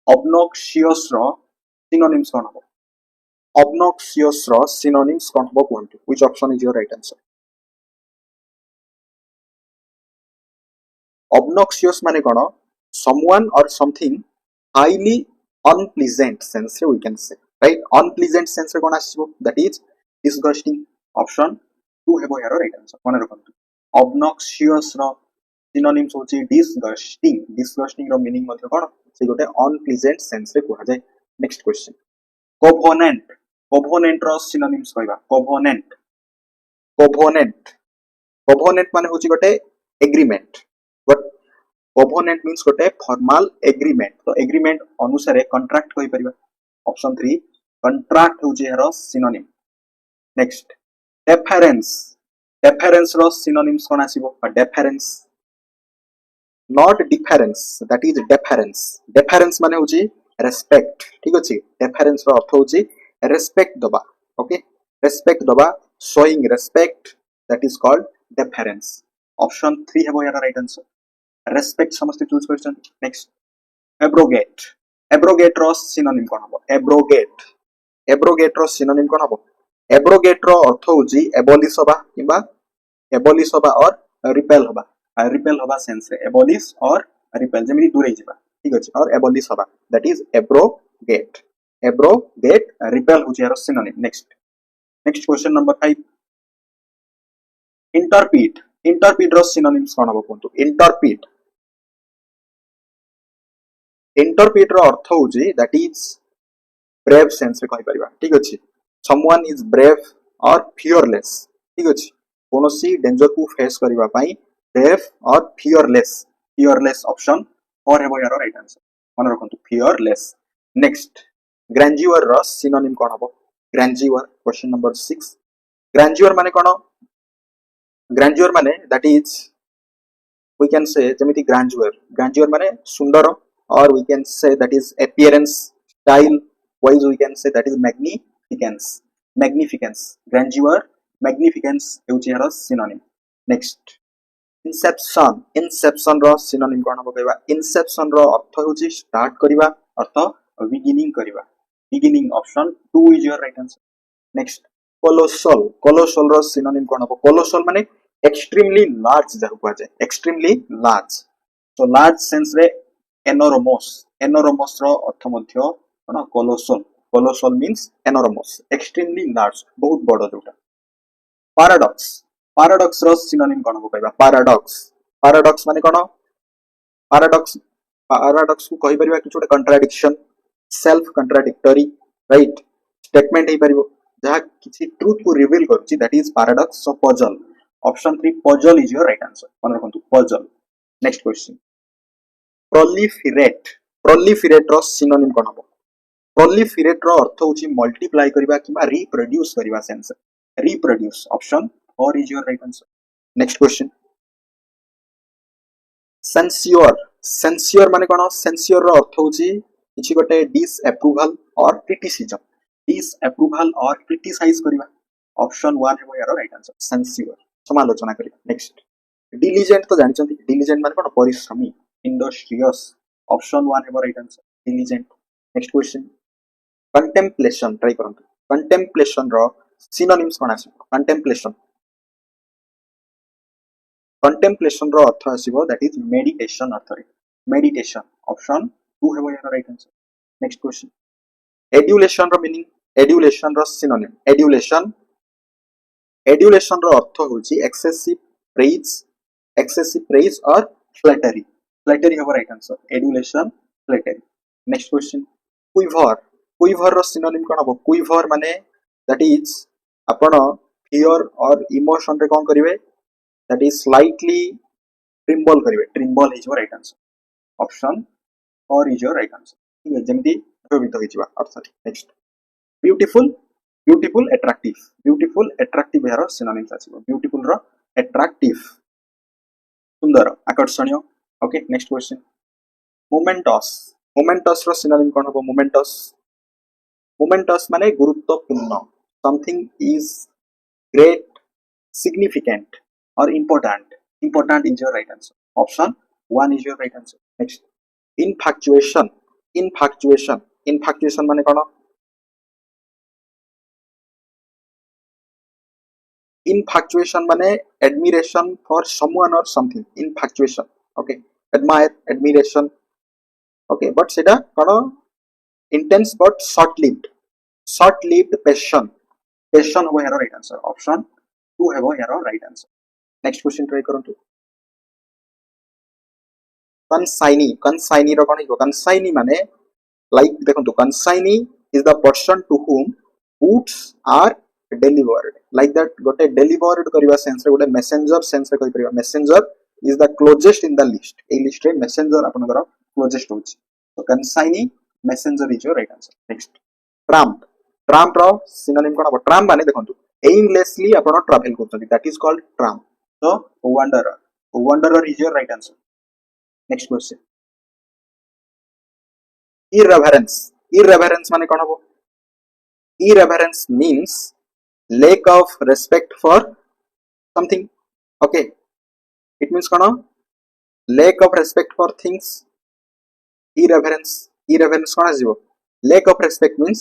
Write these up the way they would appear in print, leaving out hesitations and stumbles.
obnoxious ro synonyms kon hobo obnoxious ro synonyms kon hobo kuhନ୍ତୁ which option is your right answer obnoxious mane kono someone or something highly unpleasant sense we can say right unpleasant sense re kon asibo that is disgusting option 2 hebo yaro right answer mane rakhantu obnoxious ro synonyms hochi disgusting disgusting ro meaning madhya kon se gote unpleasant sense re kuha jay next question covenant covenant ro synonyms कहबा covenant covenant covenant माने होची गोटे agreement but covenant means गोटे formal agreement तो agreement अनुसार contract कहि परिबा option 3 contract होची हरो synonym next deference deference ro synonyms cone आसीबो deference not difference that is deference deference माने होची respect ठीक अछि deference रो अर्थ होची respect दबा okay respect दबा showing respect that is called deference option 3 हेबो यार right answer respect समस्त चूज करछन next abrogate abrogate रो synonym कोन हबो abrogate abrogate रो synonym कोन हबो abrogate रो अर्थ होची abolish होबा किबा abolish होबा और repel होबा repel होबा सेंस रे abolish और repel जेमि दूर हे जिबा ठीक अछि और abolish होबा that is abrogate abrogate repel होची यार synonym next next question number 5 interpret interpret रो synonyms कोन हबो कोंतु interpret interpret रो अर्थ होची that is brave sense रे कहि परिबा ठीक अछि someone is brave or fearless ठीक अछि कोनोसी डेंजर को फेस करिबा पई brave or fearless fearless option 4 हेबो यार राइट आंसर मन रखंतु fearless next grandeur रो synonym कोन हबो grandeur question number 6 grandeur माने कोन grandeur माने that is we can say जेमिति grandeur grandeur माने सुंदर or we can say that is appearance style wise we can say that is magnificence magnificence grandeur magnificence हेउची यार synonym next inception inception रो synonym कोन हबो कहबा inception रो अर्थ होची start करिबा अर्थ beginning करिबा beginning option 2 is your right answer next colossal colossal row synonym कोन हबो colossal माने extremely large जाहु कहै छै extremely large so large sense रे enormous enormous रो अर्थ मध्य कोन colossal colossal means enormous extremely large बहुत बडो जोटा paradox paradox रो synonym कोन हबो कहबा paradox paradox माने कोन paradox paradox को कहि परिबा कि छोटे contradiction self contradictory right statement हे परिबो जहा किछि ट्रुथ को रिवील करछि that is paradox so puzzle option 3 puzzle is your right answer मन रखंतु puzzle next question proliferate proliferate रो synonym कोन हबो proliferate रो अर्थ होछि multiply करिबा किबा reproduce करिबा sense reproduce option 4 is your right answer next question censure censure माने कोन censure रो अर्थ होछि किछि गोटे disapproval or criticism disapproval or criticize करिबा option 1 हेबो यार राइट आंसर censure समालोचना करिबा next diligent तो जानि छथि diligent माने कोन परिश्रमी industrious option 1 हेबो right answer diligent next question contemplation try करंतु contemplation रो synonyms कोन आसी contemplation contemplation row earth आसीबो that is meditation अर्थ रे meditation option 2 हेबो यार right answer next question adulation रो meaning adulation रो synonym adulation adulation रो अर्थ होची excessive praise or flattery flattery हेबो right answer adulation flattery next question quiver quiver रो synonym कोन हबो quiver माने that is आपण fear or emotion रे कोन करिवे that is slightly tremble करिवे tremble is your right answer option 4 is your right answer ठीक है जेमति प्रभावित होई जिबा अर्थ नेक्स्ट beautiful beautiful attractive यार synonyms आसीबो beautiful रो attractive सुंदर आकर्षणीय okay next question momentous momentous रो synonym कोन हबो momentous माने गुरुत्वपूर्ण something is great significant or important is your right answer option 1 is your right answer next infatuation infatuation infatuation माने कोन infatuation माने admiration for someone or something infatuation okay admire admiration okay but सेटा कोन intense but short lived passion हो हेरो right answer option 2 हेबो हेरो right answer next question try करंतु consignee रो कोन हिबो consignee माने like देखंतु consignee is the person to whom goods are delivered like that गोटे delivered करबा सेंस रे गोटे messenger सेंस रे कहि परिबा messenger is the closest in the list A list रे messenger आपनकर closest होची तो consignee messenger is your right answer next tramp row synonym कोन हबो tramp माने देखंतु aimlessly आपण travel करछथि that is called tramp so wanderer is your right answer next question irreverence माने कोन हबो irreverence means lack of respect for something okay it means kono lack of respect for things irreverence kono आजिबो lack of respect means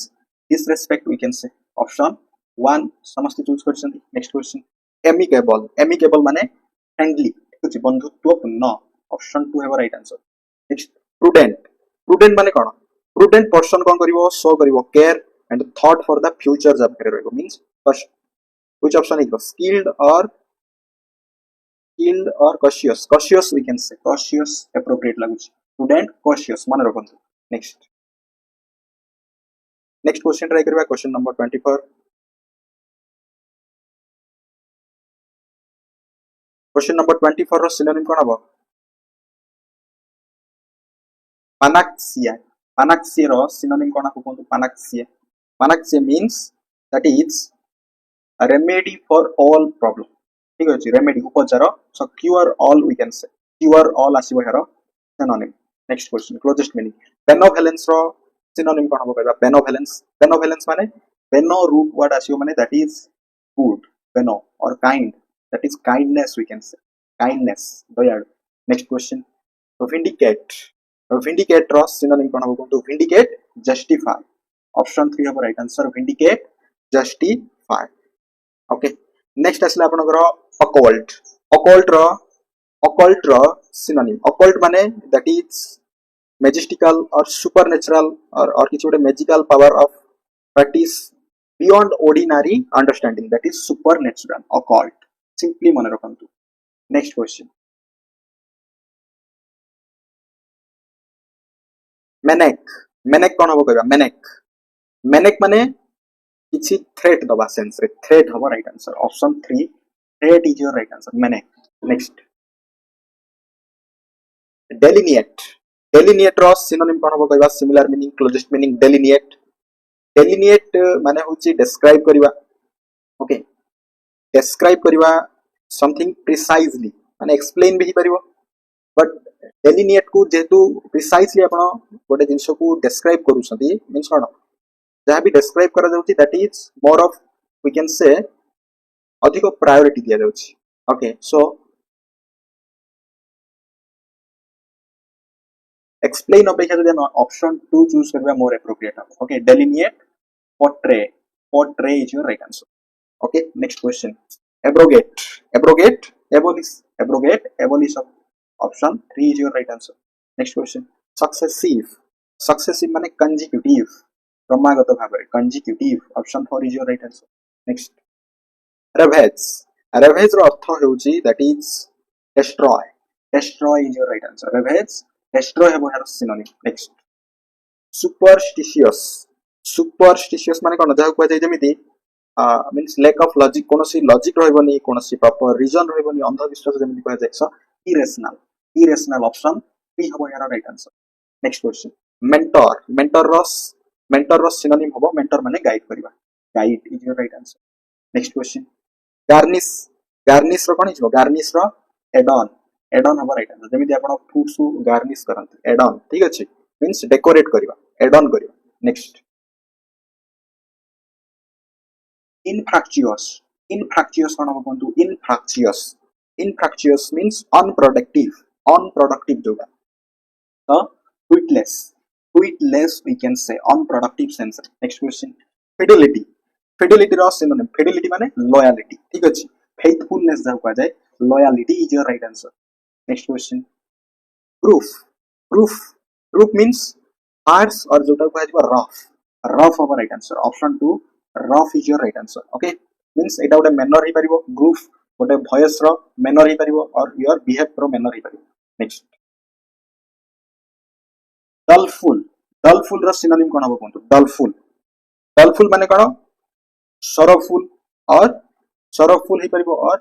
disrespect we can say option 1 समस्त choose करछन next question amicable माने friendly कुछ बंधुत्वपूर्ण option 2 हेबो right answer next prudent माने कोन prudent person कोन करिवो show करिवो care and thought for the future jab करे रहइबो means first which option is skilled or cautious we can say cautious appropriate laguchi prudent cautious mane rakhuntu next question try kariba question number 24 question number 24 ro synonym kon habo panaxia ro synonym kon habo kontu panaxia means that is a remedy for all problem ठीक अछि remedy उपचार so cure all we can say cure all आसीबो हेरो synonym next question closest meaning benevolence रो synonym कोन हबो कहबा बेनोवलेंस माने बेनो रूट वर्ड आसीबो माने दैट इज गुड बेनो और kind that is kindness we can say kindness दयालु नेक्स्ट क्वेश्चन तो विंडिकेट रो सिनोनिम कोन हबो तो विंडिकेट जस्टिफाई ऑप्शन 3 हबो right answer vindicate justify okay next आसला आपनकर occult ro synonym occult माने that is magical or supernatural or किछ गोटे magical power of that is beyond ordinary understanding that is supernatural occult simply मन रखंतु next question maniac कोन हबो कहबा maniac माने किछि थ्रेट दबा सेंस रे थ्रेट हबो right answer option 3 threat is your right answer maniac next delineate रो synonym कोन हबो कहबा similar meaning closest meaning delineate माने होची describe करिवा ओके describe करिवा समथिंग प्रिसाइजली माने एक्सप्लेन भी परिबो बट delineate को जेतु प्रिसाइजली आपण गोटे जिंस को describe करूछंती मींस कोन जहाँ भी describe करा जाउची that is more of we can say अधिक प्रायोरिटी दिया जाउची ओके सो explain अपेक्षा जदि ऑप्शन 2 चूज करबा more appropriate okay delineate portray is your right answer okay next question abrogate abolish option 3 is your right answer next question successive माने consecutive क्रमागत भाबरे consecutive option 4 is your right answer next ravage रो अर्थ हेउची that is destroy is your right answer ravage destroy हेबो हेर synonym next superstitious माने कोन जाउ कहै जेमिति means lack of logic कोनोसी लॉजिक रहबोनी कोनोसी प्रॉपर रीजन रहबोनी अंधविश्वास जेमिति कहै जायछ irrational option 3 हेबो हेर right answer next question mentor रो synonym होबो mentor माने गाइड करबा guide is your right answer next question garnish रो कोन हिजो garnish रो add-on होबो राइट आंसर जेमिति आपण फूड्स को गार्निश करंती add-on ठीक अछि मींस डेकोरेट करबा add-on करबा नेक्स्ट infractious कोन होबो कोंतु infractious means unproductive जोगा तो fruitless we can say, unproductive sense. Next question. Fidelity. Fidelity ର synonym. Fidelity माने loyalty. ठीक अछि. Faithfulness जाउ कहा जाए. Loyalty is your right answer. Next question. Proof. Proof. Proof means harsh or जोटा कहा जाए rough. Rough our right answer. Option 2. Rough is your right answer. Okay. Means एटा गोटे manner ही परिबो. Proof गोटे voice row manner he परिबो or your behavior row manner he परिबो. Next. Dullful. Dullful ର synonym कोन हबो कोंतु. Dullful. Dullful माने कोन? Sorrowful or sorrowful he परिबो or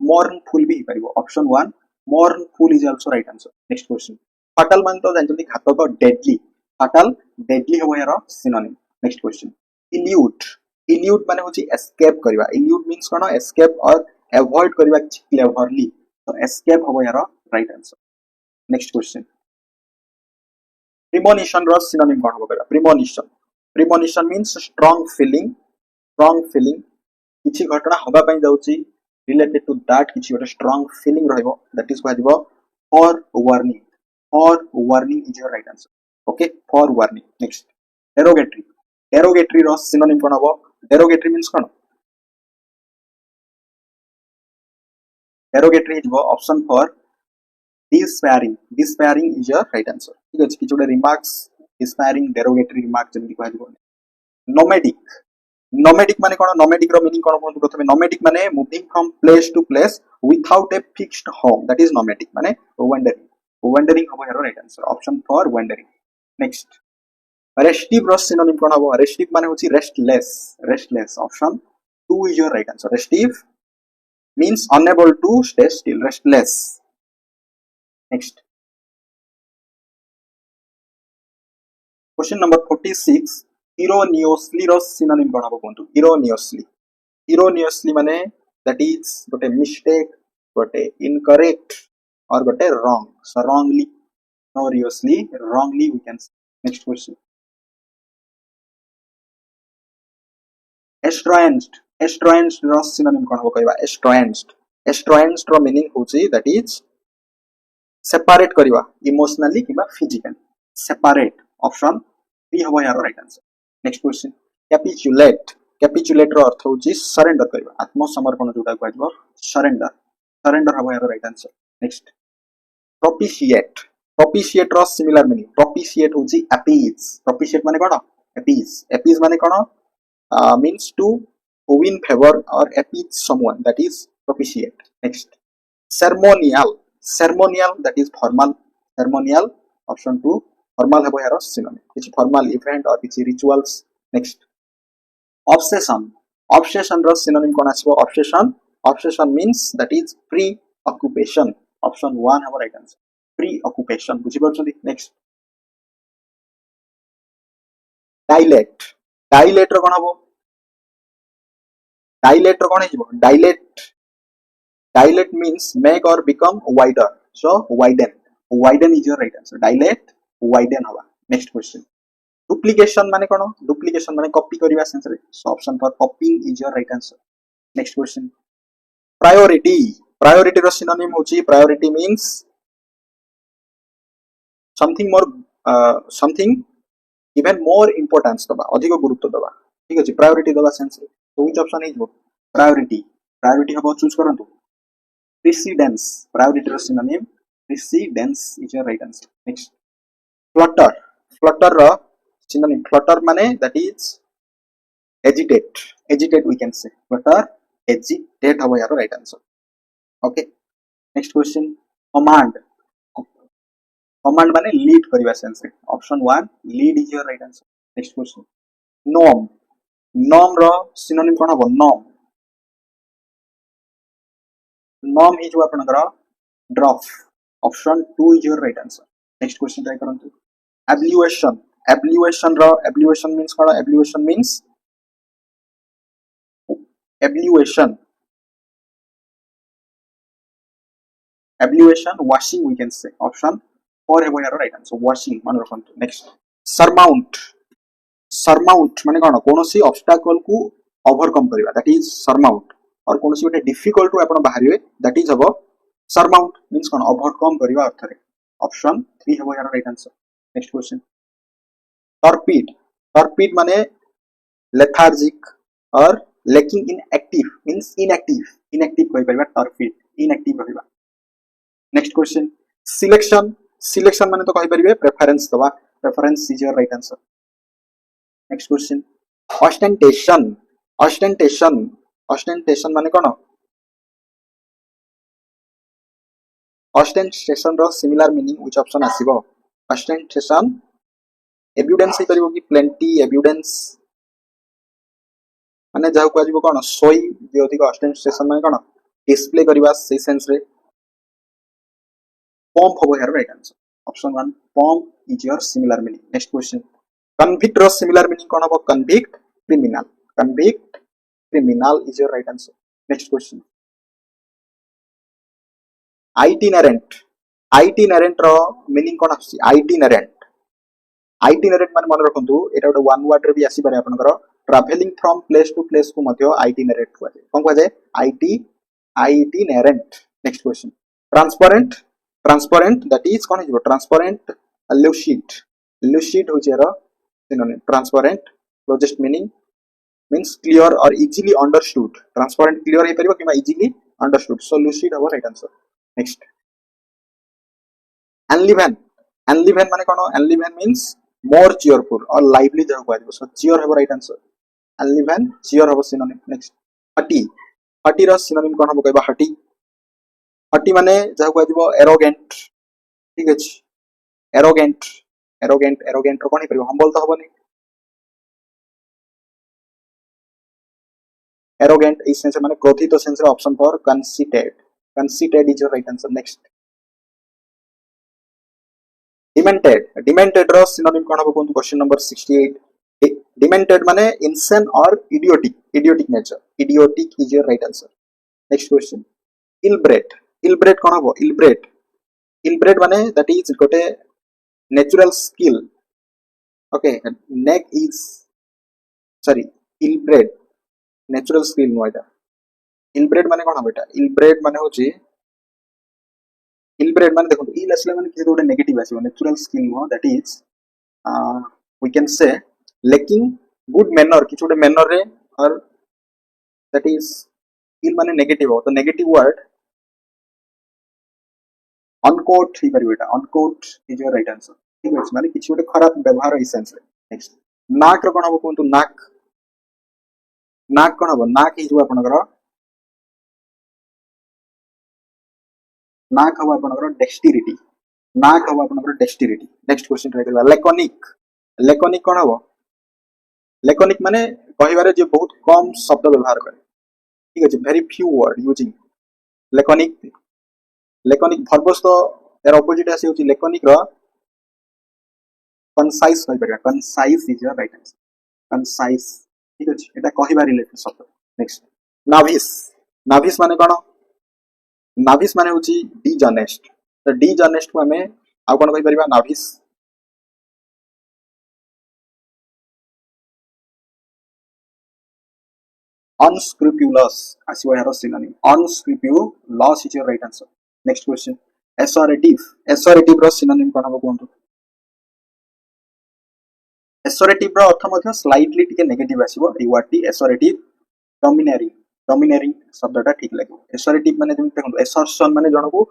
mournful भी ही परिबो. Option 1 mournful is also right answer. Next question. Fatal मान तो जानते घातक deadly. Fatal deadly हबो यार synonym. Next question. Elude. Elude माने होची escape करिवा. Elude means cone? Escape or avoid करिवा cleverly. So escape हबो यार right answer. Next question. Premonition ର synonym कोन हबो करिवा. Premonition. Premonition means strong feeling. Strong feeling. किछि घटना हबा पई जाउची related to that किछि गोटे strong feeling रहइबो. That is कहदिबो for warning. For warning is your right answer. Okay, for warning. Next. Derogatory. Derogatory ର synonym कोन हबो. Derogatory means cone? Derogatory is option for disparaging. Disparaging is your right answer. ठीक अछि. किछि गोटे remarks disparaging derogatory remark Zeme कहदिबो. Nomadic. Nomadic माने कोन? Nomadic रो meaning कोन कोन प्रथमे nomadic माने moving from place to place without a fixed home. That is nomadic माने wandering. Wandering हबो यार right answer. Option for wandering. Next. Restive row synonym कोन हबो. Restive माने होची restless. Restless. Option 2 is your right answer. Restive means unable to stay still. Restless. Next. Question number 46. Erroneously ର synonym कोन हबो कोंतु. Erroneously. Erroneously माने that is गोटे mistake, गोटे incorrect or गोटे wrong. So wrongly. Erroneously, wrongly we can say. Next question. Estranged. Estranged ର synonym कोन हबो कहबा. Estranged. Estranged ର meaning होची that is separate करिवा emotionally किबा physically. Separate. Option 3 हबो यार right answer. Next question. Capitulate. Capitulate रो अर्थ होची surrender करिवा. आत्मसमर्पण जोटा कहबो surrender. Surrender हबो यार right answer. Next. Propitiate. Propitiate रो similar meaning. Propitiate होची appease. Propitiate माने कोन? Appease. Appease माने कोन? Means to win favor or appease someone. That is propitiate. Next. Ceremonial. Ceremonial that is formal. Ceremonial. Option 2. Formal हबो यार synonym. किछि formal event or किछि rituals. Next. Obsession. Obsession row synonym cone आछबो. Obsession. Obsession means that is preoccupation. Option 1 हबो right answer. Preoccupation. बुझि परछथि. Next. Dilate. Dilate रो कोन हबो. Dilate रो कोन हिजबो. Dilate. Dilate means make or become wider. So widen. Widen is your right answer. Dilate. Widen हवा. Next question. Duplication माने कोन? Duplication माने copy करिवा sense रे. So option for copying is your right answer. Next question. Priority. Priority रो synonym होची. Priority means something more something even more importance दबा. अधिक गुरुत्व दबा. ठीक अछि. Priority दबा सेंस रे. So which option is priority? Priority हबो चूज करंतु. Precedence. Priority रो synonym precedence is your right answer. Next. Flutter. Flutter ro synonym. Flutter mane that is agitate. Agitate we can say. Flutter, agitate habo yaro right answer. Okay. Next question. Command. Command mane lead kariba sense. Option 1 lead is your right answer. Next question. Norm. Norm ro synonym kon habo. Norm. Norm is apanakara drop. Option 2 is your right answer. Next question try karantu. Abluation. Abluation ro abluation means what? Abluation means abluation. Abluation washing we can say. Option 4 hebo yaro right answer. Washing man rakhantu. Next. Surmount. Surmount माने कोन? कोनोसी obstacle को overcome करिवा. That is surmount. और कोनोसी गोटे difficult रो आपण बाहरिवे. That is हबो surmount means कोन? Overcome करिवा अर्थ रे. Option 3 हबो यार right answer. Next question. टर्पिड टर्पिड माने लेथार्जिक और lacking in active means inactive कहि परिबा टर्पिड inactive कहिबा नेक्स्ट क्वेश्चन सिलेक्शन माने तो कहि परिबे प्रेफरेंस दवा preference is your right answer next question ostentation माने कोन ऑस्टेंटेशन रो सिमिलर मीनिंग व्हिच ऑप्शन आसीबो ऑस्टेंटेशन एविडेंस हे परिबो कि प्लेंटी एविडेंस माने जाउ को आजिबो कोन सोई जे अधिक ऑस्टेंटेशन माने कोन डिस्प्ले करबा से सेंस रे pomp होबो यार right answer option 1 pomp is your similar meaning next question convict रो सिमिलर मीनिंग कोन होबो convict criminal is your right answer next question itinerant row meaning कोन आसी itinerant माने मन रखंतु एटा गोटे वन वर्ड रे भी आसी पारे आपनकर travelling from place to place को मध्य itinerant को कोन को जाय itinerant next question transparent that is कोन हिजो transparent lucid हो जेरो synonym transparent closest meaning means clear or easily understood transparent clear hey परिबो keema easily understood so lucid our right answer next enliven माने कोन enliven means more cheerful or lively जाउ को so cheer have right answer enliven cheer have synonym next hati row synonym कोन हो कहबा hati माने जाउ को आजिबो arrogant ठीक अछि arrogant रो कोन हे परिबो humble तो हबो नै arrogant is sense माने क्रोधित तो सेंस रे option for conceited is your right answer next demented रो synonym कोन हो कोन क्वेश्चन नंबर 68 demented माने insane or idiotic nature idiotic is your right answer next question ill-bred कोन हो ill-bred माने that is गोटे natural skill okay ill-bred natural skill नो एटा ill-bred माने कोन हो बेटा ill-bred माने होची ill-bred माने देखो ill असले माने किसी गोटे नेगेटिव आसीबो natural skill no that is we can say lacking good manner किसी गोटे manner रे और that is ill माने नेगेटिव हो तो negative word unquote he परिबो Etah unquote is your right answer ठीक है माने किसी गोटे खराब व्यवहार इ सेंस रे नेक्स्ट नाक रो कोन हो कोन नाक कोन हो नाक हिजो आपनकर नाक हो आपनकर डेक्स्टिरिटी नेक्स्ट क्वेश्चन ट्राई करबा लैकोनिक कोन हो लैकोनिक माने कहिबारे जे बहुत कम शब्द व्यवहार करे ठीक है very few word using laconic verbose तो यार ऑपोजिट आसी होची लैकोनिक रो कंसाइज कहि परिबा concise is your right answer concise ठीक अछि एटा कहिबा रिलेटेड शब्द नेक्स्ट नाभिस माने कोन नाभिस माने होची डिजनेस्ट तो डिजनेस्ट को हमें आ कोन कहि परिबा नाभिस unscrupulous आसीबो यार synonym unscrupulous is your right answer next question assertive row synonym कोन हो कोन assertive रो अर्थ मध्ये स्लाइटली टिके नेगेटिव आसीबो ए वर्ड टी assertive domineering शब्दटा ठीक लागो assertive माने जेम देखो assertion माने जणको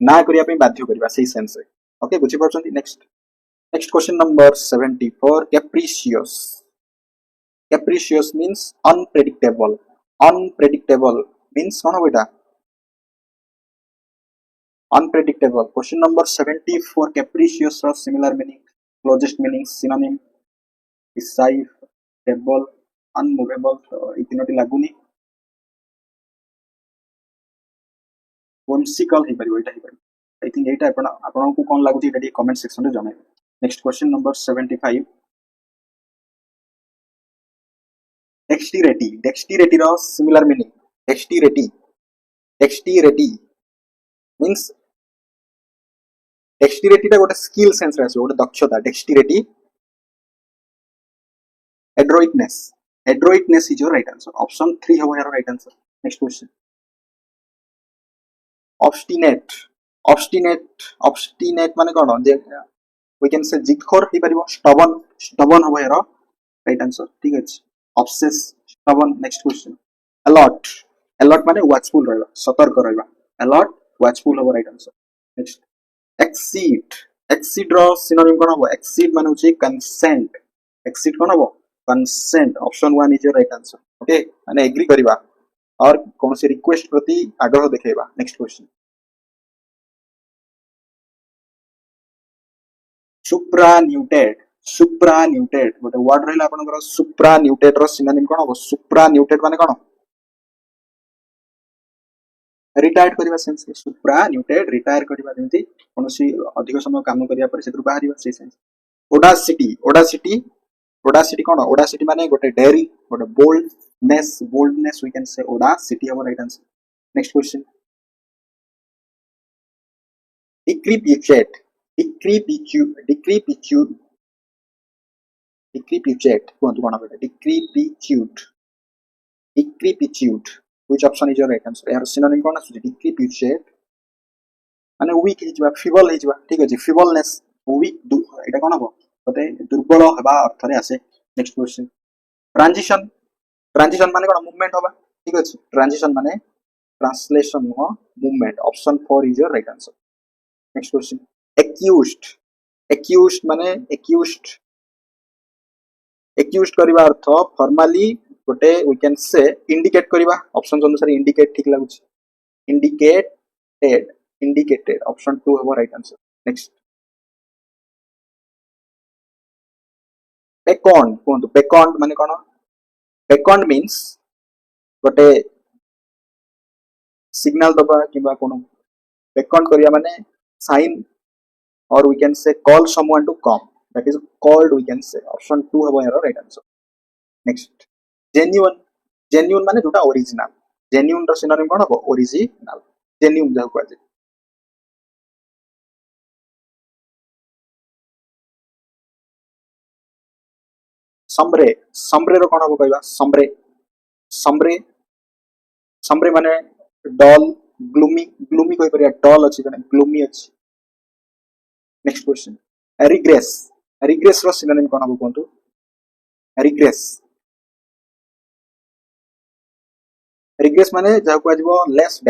ना करिया पे बाध्य करबा सही सेंस रे ओके बुझि परछंती next question number 74 capricious means unpredictable means कोन हो बेटा unpredictable question number 74 capricious or similar meaning closest meaning synonym decisive stable unmovable इतिनोटी लागुनी whimsical hey परिबो Etah hey परिबो I think एटा आपन को कोन लागुची एटा कमेंट सेक्शन रे जणाइबे नेक्स्ट क्वेश्चन नंबर 75 dexterity रो similar meaning dexterity means dexterity टा गोटे स्किल सेंस रे आसो गोटे दक्षता dexterity adroitness is your right answer option 3 हो यार right answer next question obstinate माने कोन जे we can say जिदखोर he परिबो stubborn हबो यार राइट आंसर ठीक अछि obsess stubborn next question alert माने watchful रहबा सतर्क रहबा alert watchful हबो राइट आंसर नेक्स्ट exceed रो synonym कोन हबो exceed माने होची consent exceed कोन हबो consent option 1 is your right answer okay माने एग्री करबा और कौन से रिक्वेस्ट प्रति आग्रह देखेबा नेक्स्ट क्वेश्चन सुप्रान्यूटेड गोटे वर्ड रहला आपनकर सुप्रान्यूटेड रो सिनोनिम कोन हो सुप्रान्यूटेड माने कोन रिटायर्ड करबा सेंस सुप्रान्यूटेड रिटायर करबा जेंति कोनोसी अधिक समय काम करिया पर सेतु बाहरिबा से सेंस ओडासिटी कोन ओडासिटी माने गोटे डेयरी गोटे boldness we can say oda city our right answer next question decrepitude cone decrepitude which option is your right answer यार synonym कोन आछी decrepitude माने weak हिजबा feeble हिजबा ठीक अछि feebleness weak एटा कोन हो गोटे दुर्बल हेबा अर्थ रे आसे नेक्स्ट क्वेश्चन ट्रांजिशन माने कोन मूवमेंट होबा ठीक अछि ट्रांजिशन माने ट्रांसलेशन हो movement option 4 is your right answer next question accused माने accused करबा अर्थ फॉर्मली गोटे वी कैन से इंडिकेट करबा ऑप्शन अनुसार इंडिकेट ठीक लागु इंडिकेटेड ऑप्शन 2 हबो राइट आंसर नेक्स्ट beckoned माने कोन beckoned means गोटे सिग्नल दबा किबा कोनो beckoned करिया माने sign or we can say call someone to come that is called we can say option 2 हबो यार राइट आंसर नेक्स्ट genuine माने जोटा ओरिजिनल genuine रो सिनोनिम कोन हबो ओरिजिनल genuine जाउ कहजे समरे रो कोन हबो कहबा समरे माने डल ग्लूमी कोइ परिया डल अछि जने ग्लूमी अछि नेक्स्ट क्वेश्चन रिग्रेस रो सिनोनिम कोन हबो कोंतु रिग्रेस माने जाउ कहजबो less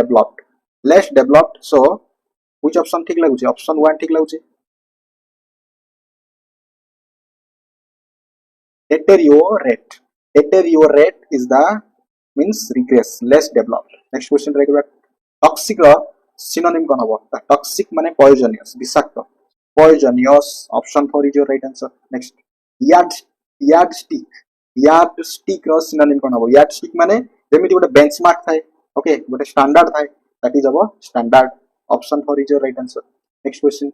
developed so which option ठीक लागुची ऑप्शन 1 ठीक लागुची deteriorate is the means regress less developed next question रहेगा toxic रो synonym कोन हबो toxic माने poisonous विषाक्त poisonous option 4 is your right answer next yardstick row synonym कोन हबो yardstick माने जेमिति गोटे बेंचमार्क थाए ओके गोटे स्टैंडर्ड थाए दैट इज अबो standard option 4 is your right answer next question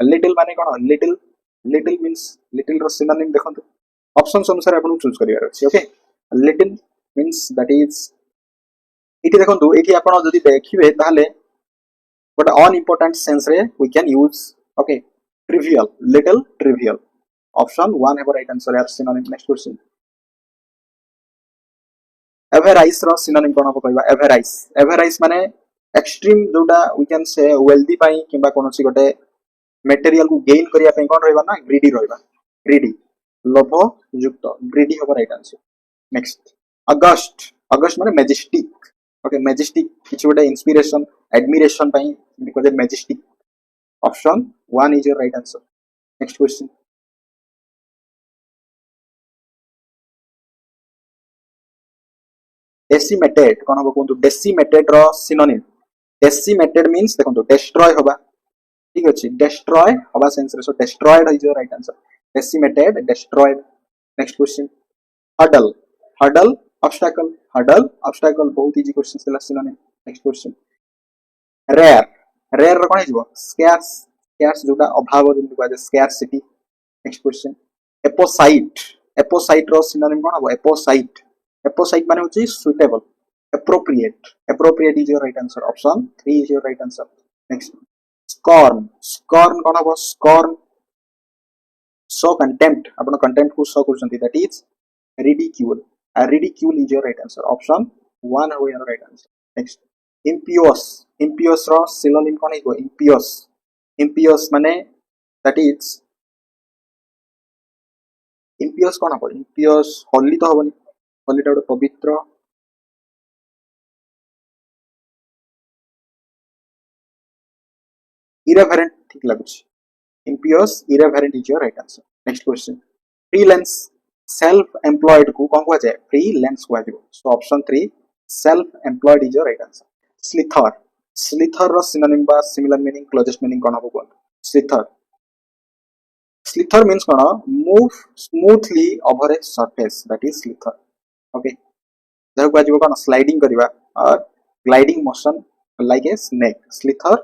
little माने कोन लिटिल मींस लिटिल रो सिनोनिम देखंतु ऑप्शंस अनुसार आपन चूज करियार अछि okay little means that is इति देखंतु एठी आपन जदि देखिबे ताले बट अनइम्पोर्टेंट सेंस रे we can use okay little trivial option 1 है राइट आंसर यार सिनोनिम नेक्स्ट क्वेश्चन एवराइज रो सिनोनिम कोन हो कहबा एवराइज माने एक्सट्रीम जोटा वी कैन से वेल्दी पाई किबा कोनोसी गोटे मटेरियल को गेन करिया पे कोन रहबा ना ग्रीडी लोभ युक्त ग्रीडी हो राइट आंसर नेक्स्ट अगस्ट माने मैजेस्टिक ओके मैजेस्टिक किछ गोटे inspiration admiration pi because majestic option 1 is your right answer next question decimated कोन हो कोंतु decimated रो सिनोनिम decimated means देखंतु destroy होबा ठीक अछि destroy होबा सेंस रे सो destroyed is your right answer decimated destroyed next question hurdle obstacle बहुत easy question सेला synonym next question rare रो कोन हिजबो scarce जोटा अभाव जेंति कहजे scarcity नेक्स्ट क्वेश्चन एपोसाइट रो सिनोनिम कोन हो एपोसाइट माने होची suitable appropriate is your right answer option 3 is your right answer next scorn कोन हो scorn so contempt आपण contempt को so करछंती that is ridicule is your right answer option 1 हो your right answer next impious row synonym कोन हो impious माने that is impious कौन हम impious holy तो हबनी holy टा पवित्र irreverent ठीक लागुच impious irreverent is your right answer. Next question freelance self employed को कौन को जाए freelance को आजिबो so option 3 self employed is your right answer. slither slither row synonym बा similar meaning closest meaning कौन हबो slither slither means kona move smoothly over a surface that is slither okay jaha ko ajibo kona sliding kariba or gliding motion like a snake slither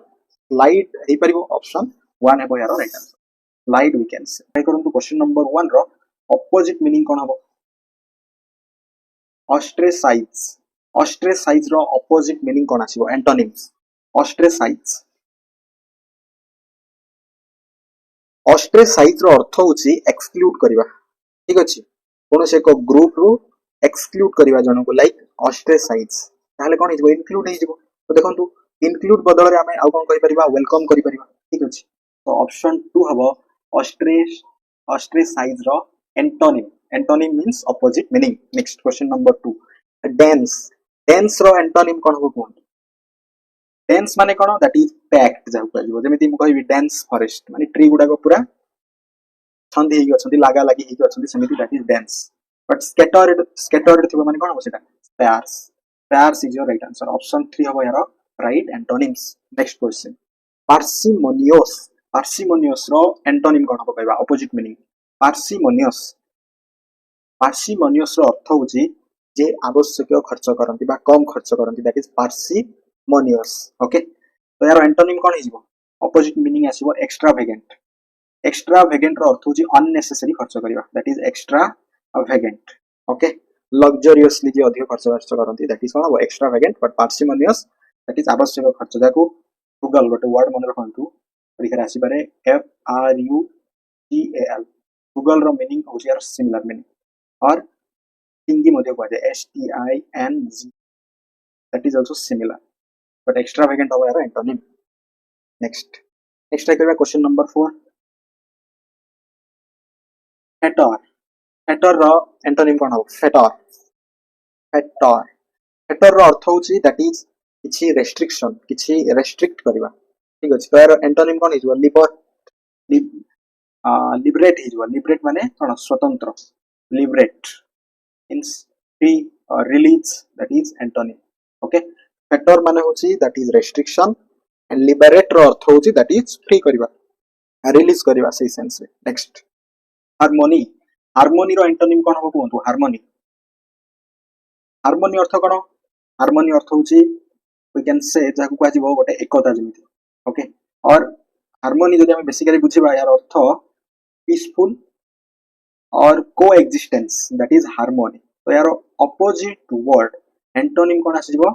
slide hei paribo option 1 hebo yaro right answer slide we can say try करंतु question number 1 ro opposite meaning kona habo ostracize ostracize ro opposite meaning kona asibo antonyms ostracize ostracize रो अर्थ होची exclude करिवा ठीक अछि कोनोसे एक group रो exclude करिवा जन को like ostracize ताले कोन हिजबो include हिजबो तो देखंतु इंक्लूड बदल रे हमें आउ कोन कहि परिबा वेलकम करि परिबा ठीक अछि तो ऑप्शन 2 हबो ostracize रो antonym antonym means opposite meaning next question number 2 dense dense रो एंटोनिम कोन हबो कोन डेंस माने कोन दैट इज पैक्ड जाउ कहलिबो जेमिति मु कहिबी डेंस फॉरेस्ट माने ट्री गुडा को पूरा छंदी हेगी अछंती लागा लागी हेगी अछंती सेमिति that is dense but scattered थिबो माने कोन हो सेटा sparse sparse is your right answer option 3 हबो यार right antonyms next question parsimonious parsimonious रो एंटोनिम कोन हबो कहबा ऑपोजिट मीनिंग पार्सिमोनियस पार्सिमोनियस रो अर्थ होची जे आवश्यक खर्च करंती बा कम खर्च करंती दैट इज पार्सिमोनियस ओके तो यार एंटोनिम कोन हिजबो ऑपोजिट मीनिंग आसीबो एक्स्ट्रावेगेंट एक्स्ट्रावेगेंट रो अर्थ होची अननेसेसरी खर्च करिवा that is extravagant okay luxuriously जे अधिक खर्च करंती दैट इज कोन extravagant but parsimonious that is आवश्यक खर्च जाको गूगल गोटे वर्ड मन रखंतु परीक्षा आसी पारे F R U G A L frugal रो मीनिंग होची यार सिमिलर मीनिंग और हिंदी मध्ये को जाय S T I N G that is also similar but extravagant हो यार एंटोनिम नेक्स्ट नेक्स्ट आइकरा क्वेश्चन नंबर 4 फेटर फेटर रो एंटोनिम कोन हो फेटर फेटर फेटर रो अर्थ होची दैट इज किछि रेस्ट्रिक्शन किछि रेस्ट्रिक्ट करबा ठीक अछि तो यार एंटोनिम कोन हिजो लिबरेट हिजो लिबरेट माने कोन स्वतंत्र लिबरेट मींस फ्री और release that is antonym okay fetter माने होची that is restriction and liberate रो अर्थ होची दैट इज फ्री करबा रिलीज करबा सही सेंस रे नेक्स्ट हार्मोनी हार्मोनी रो एंटोनिम कोन हो कोंतु हार्मोनी हार्मोनी अर्थ कोन हार्मोनी अर्थ होची वी कैन से जाकु काजिबो गोटे एकता जेमिति ओके और हार्मोनी जदि हम बेसिकली बुझिबा यार अर्थ पीसफुल और कोएक्जिस्टेंस दैट इज हार्मोनी तो यार ऑपोजिट वर्ड एंटोनिम कोन आसीबो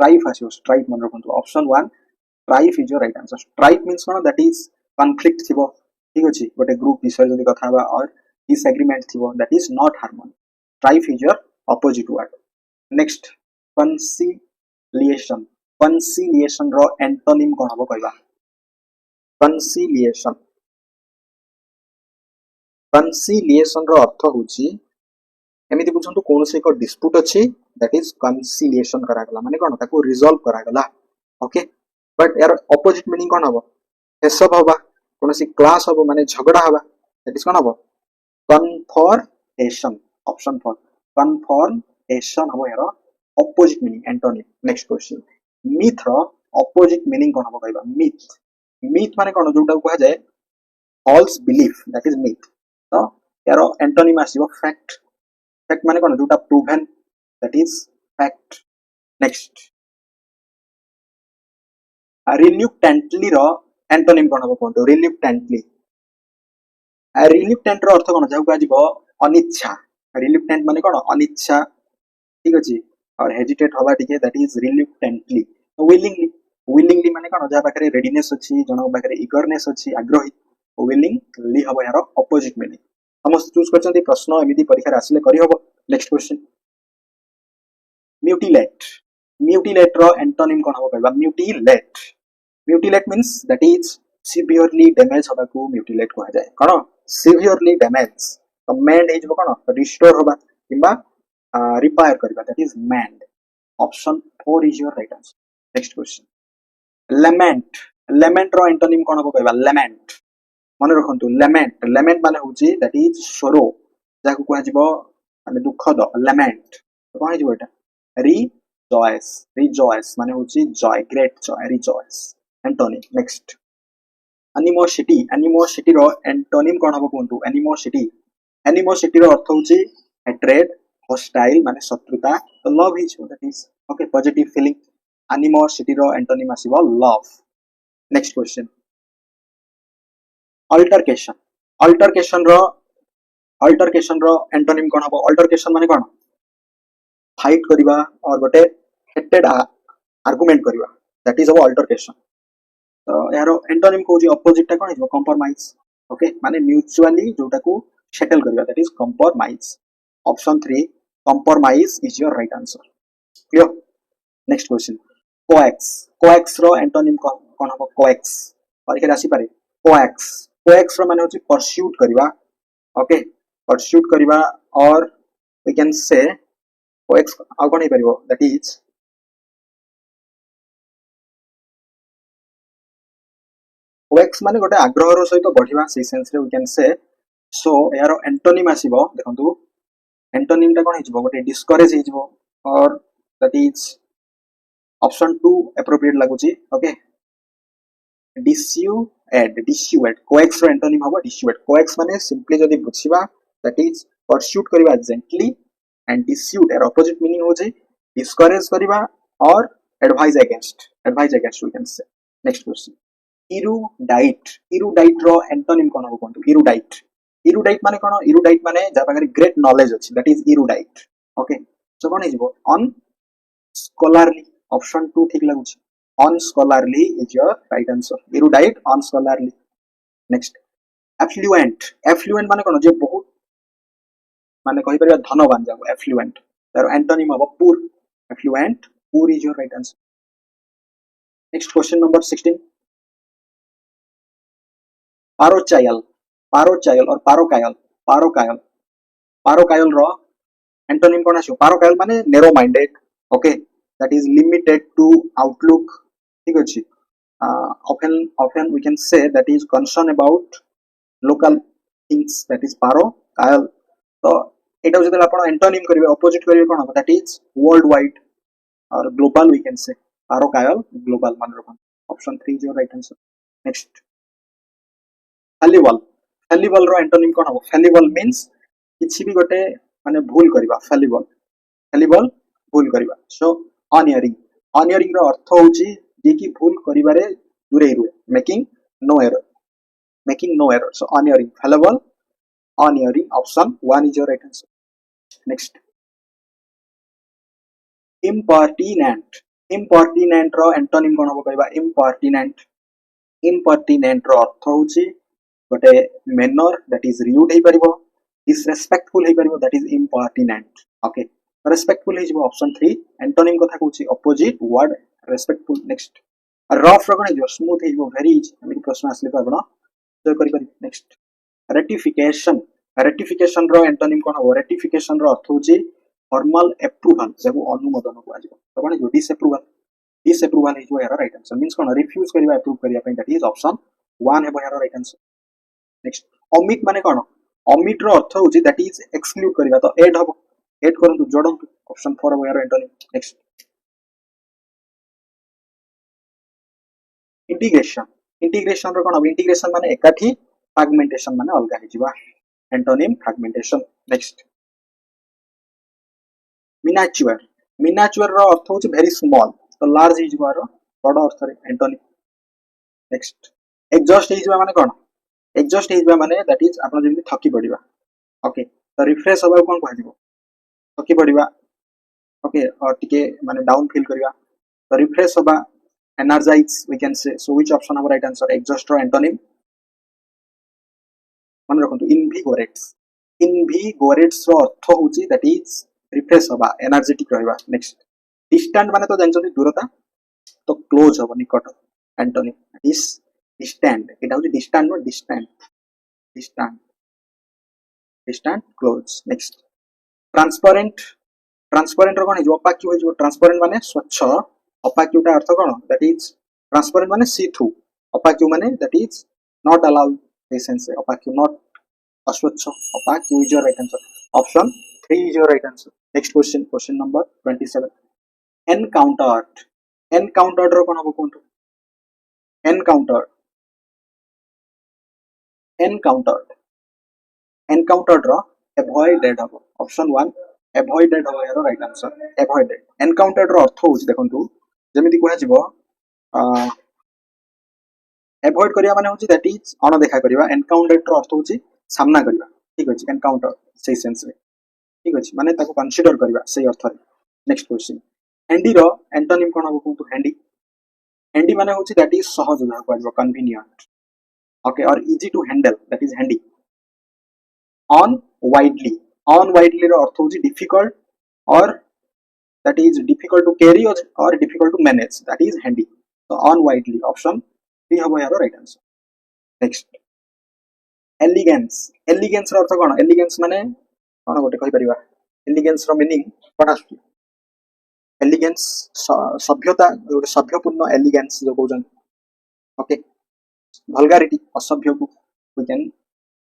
स्ट्राइफ आसीबो स्ट्राइफ मन रखंतु option 1 strife is your right answer strife means कोन दैट इज कॉन्फ्लिक्ट थिबो ठीक अछि गोटे ग्रुप विषय जदि कथा बा और डिसएग्रीमेंट थिबो that is not harmony strife is your opposite word next conciliation conciliation रो एंटोनिम कोन हबो कहबा कंसीलिएशन कंसीलिएशन रो अर्थ होची एमिति बुझंतु कोनसे एक डिस्प्यूट अछि दैट इज कंसीलिएशन करा गला माने कोन ताको रिजॉल्व करा गला ओके बट यार ऑपोजिट मीनिंग कोन हबो हेसब हबा कोनसे क्लास हबो माने झगड़ा हबा दैट इज कोन हबो कन्फर्मेशन ऑप्शन 4 कन्फर्मेशन हबो यार opposite meaning antonym next question myth रो ऑपोजिट मीनिंग कोन हबो कहबा मिथ मिथ माने कोन जोटा को जाय false belief that is myth तो यार एंटोनिम आसीबो फैक्ट फैक्ट माने कोन जोटा proven that is fact next reluctantly रो एंटोनिम कोन हबो कोन रिल्यूक्टेंटली रिल्यूक्टेंट रो अर्थ कोन जाउ काजिबो अनिच्छा रिल्यूक्टेंट माने कोन अनिच्छा ठीक अछि और हेजिटेट हवा ठीक दैट इज रिल्यूक्टेंटली विलिंगली विलिंगली माने कोन जा पाखरे रेडीनेस अछि जनो पाखरे ईगरनेस अछि आग्रही विलिंगली हबो यार ऑपोजिट मीनिंग समस्त चूज करछन्ती प्रश्न एमिति परीक्षा आसीले करि हबो नेक्स्ट क्वेश्चन म्यूटिलेट म्यूटिलेट रो एंटोनिम कोन हबो कहबा mutilate mutilate means that is severely damage होबाकू mutilate कहा जाए कौन severely damage तो mend है जो कौन restore होगा किंबा repair करवा that is mend option 4 is your right answer next question lament lament row antonym कौन को कहबा lament मन रखंतु lament lament माने होची that is sorrow जाकू कहा जिवो माने दुख द lament तो कौन है जो एटा rejoice rejoice माने होची joy great joy rejoice antonym next animosity animosity रो antonym कौन हबो कोंतु animosity animosity रो अर्थ होची hatred hostile माने शत्रुता तो love is that is okay positive feeling animosity row antonym आसीबो love next question altercation altercation row antonym कौन हबो altercation माने कौन फाइट करिबा और गोटे हेटेड आर्गुमेंट करिबा दैट इज अ अल्टरकेशन तो यार एंटोनिम को जे अपोजिट टा कोन हिजो कंप्रोमाइज ओके माने म्यूचुअली जोटा को सेटल करिबा that is compromise option 3 compromise is your right answer clear next question coax coax रो एंटोनिम कोन हबो कोएक्स परीक्षा राशि पारे कोएक्स कोएक्स रो माने होची परस्यूट करिबा ओके परस्यूट करिबा और वी कैन से कोएक्स आउ कोन हे परिबो दैट इज कोएक्स माने गोटे आग्रह रो सहित बढ़िबा से सेंस रे वी कैन से सो यार एंटोनिम आसीबो देखंतु एंटोनिम टा कोन हिजबो गोटे डिस्करेज हिजबो और दैट इज ऑप्शन 2 एप्रोप्रिएट लागुची ओके डिस्यूएट कोएक्स रो एंटोनिम हबो डिस्यूएट कोएक्स माने सिंपली जदी बुझिबा दैट इज परस्यूट करिबा gently and dissuade er opposite meaning ho jay discourage kariba or advise against we can say next question erudite ro antonym kon hobo kontu erudite mane kono erudite mane ja pagari great knowledge achi that is erudite okay so kon hijibo on scholarly option 2 thik laguchi on scholarly is your right answer erudite on scholarly next affluent mane kono je bahut माने कहि परिबा धनवान जाबो effluent तार antonym हबो poor affluent poor is your right answer next question number 16 parochial और parochial रो antonym कोन आछो पारोकायल माने narrow minded okay that is limited to outlook ठीक अछि often we can say that is concern about local things that is पारोकायल तो एटा जदि आपण एंटोनिम करिवे अपोजिट करिवे कोन हो दैट इज वर्ल्ड वाइड और global we can say parochial global मान रखन option 3 is your right answer next fallible रो एंटोनिम कोन हो फेलिबल मींस किछि भी गोटे माने भूल करिवा फेलिबल भूल करिवा सो अनियरिंग रो अर्थ होची जे कि भूल करिवारे दूरे रुए making no error so unerring fallible unerring option 1 is your right answer next impertinent ro antonym कोन हो कहबा impertinent रो अर्थ होची गोटे manner that is rude hey परिबो disrespectful hey परिबो that is impertinent okay respectful हे जिवो option 3 antonym कथा कहूची opposite word respectful next rough रो कोन हे smooth हे जिवो very easy हम प्रश्न आसले तो आपण तो करि पारि next रेटिफिकेशन रो एंटोनिम कोन हो रेटिफिकेशन रो अर्थ होची फॉर्मल अप्रूवल जेबो अनुमोदन को आजिबो तो कोन जो डिसअप्रूवल इज यार राइट आंसर मींस कोन रिफ्यूज करिवा अप्रूव करिया पे दैट इज ऑप्शन 1 है यार राइट आंसर नेक्स्ट ओमिट माने कोन ओमिट रो अर्थ होची दैट इज एक्सक्लूड करिवा तो ऐड हबो ऐड करंतु जोडंतु ऑप्शन 4 है यार एंटोनिम नेक्स्ट इंटीग्रेशन रो कोन इंटीग्रेशन माने एकाठी फ्रैगमेंटेशन माने अलगा हे जिवा एंटोनिम फ्रैगमेंटेशन नेक्स्ट मिनाच्योर रो अर्थ होची वेरी स्मॉल तो लार्ज हे जिवा रो बड़ अर्थ रे एंटोनिम नेक्स्ट एग्जॉस्ट हे जिवा माने कोन एग्जॉस्ट हे जिवा माने दैट इज आपण जेमि थकी पडिबा ओके तो रिफ्रेश होबा कोन कह जिवो थकी पडिबा ओके और टिके माने डाउन फील करिवा तो रिफ्रेश होबा energise we can say so which option our right answer exhaust रो एंटोनिम मन रखंतु इनविगोरेट्स रो अर्थ होची दैट इज रिफ्रेश होबा एनर्जेटिक रहबा नेक्स्ट डिस्टेंट माने तो जानछथि दूरता तो क्लोज होबो निकट Antonym is distant, এটা হচ্ছে distant not distant, distant, distant close. Next, transparent, transparent ର କଣ ହେଇଯିବ opaque ହେଇଯିବ, transparent ମାନେ ସ୍ୱଚ୍ଛ, opaque ଟା ଅର୍ଥ କଣ, that is transparent ମାନେ see through, opaque ମାନେ that is not allowed, this sense opaque not अस्वच्छ, opaque is your right answer, option 3 is your right answer. Next question, question number 27, encountered, encountered ର କଣ ହବ କୁହନ୍ତୁ, encountered, encountered, encountered ର avoided ହବ, option 1 avoided ହବ यार right answer, avoided. encountered ର ଅର୍ଥ ହଉଛି ଦେଖନ୍ତୁ, ଯେମିତି କୁହାଯିବ avoid କରିବା ମାନେ ହଉଛି that is ଅଣଦେଖା କରିବା, encountered ର ଅର୍ଥ ହଉଛି ସାମ୍ନା କରିବା, ଠିକ ଅଛି, encounter ସେଇ ସେନ୍ସ ରେ, ଠିକ ଅଛି, ମାନେ ତାକୁ କନସିଡର କରିବା ସେଇ ଅର୍ଥରେ. ନେକ୍ସଟ କ୍वेଶ୍ଚନ, handy ର antonym କଣ ହବ କୁହନ୍ତୁ, handy, handy ମାନେ ହଉଛି that is ସହଜ, ଯାହା କୁହାଯିବ convenient, okay, or easy to handle, that is handy. unwidely, unwidely ର ଅର୍ଥ ହଉଛି difficult or that is difficult to carry or difficult to manage, that is handy. So unwidely, option 3 হব ইয়ার right answer. Next, elegance, elegance ର ଅର୍ଥ କଣ, ଏଲିଗେନ୍ସ ମାନେ କଣ ଗୋଟେ କହିପାରିବା, ଏଲିଗେନ୍ସ ର ମିନିଂ କଣ ଆସୁଛି, ଏଲିଗେନ୍ସ ସଭ୍ୟତା, ଗୋଟେ ସଭ୍ୟପୂର୍ଣ୍ଣ ଏଲିଗେନ୍ସ ଯୋଉ କହୁଛନ୍ତି, ଓକେ, ଭଲଗାରିଟି ଅସଭ୍ୟକୁ we can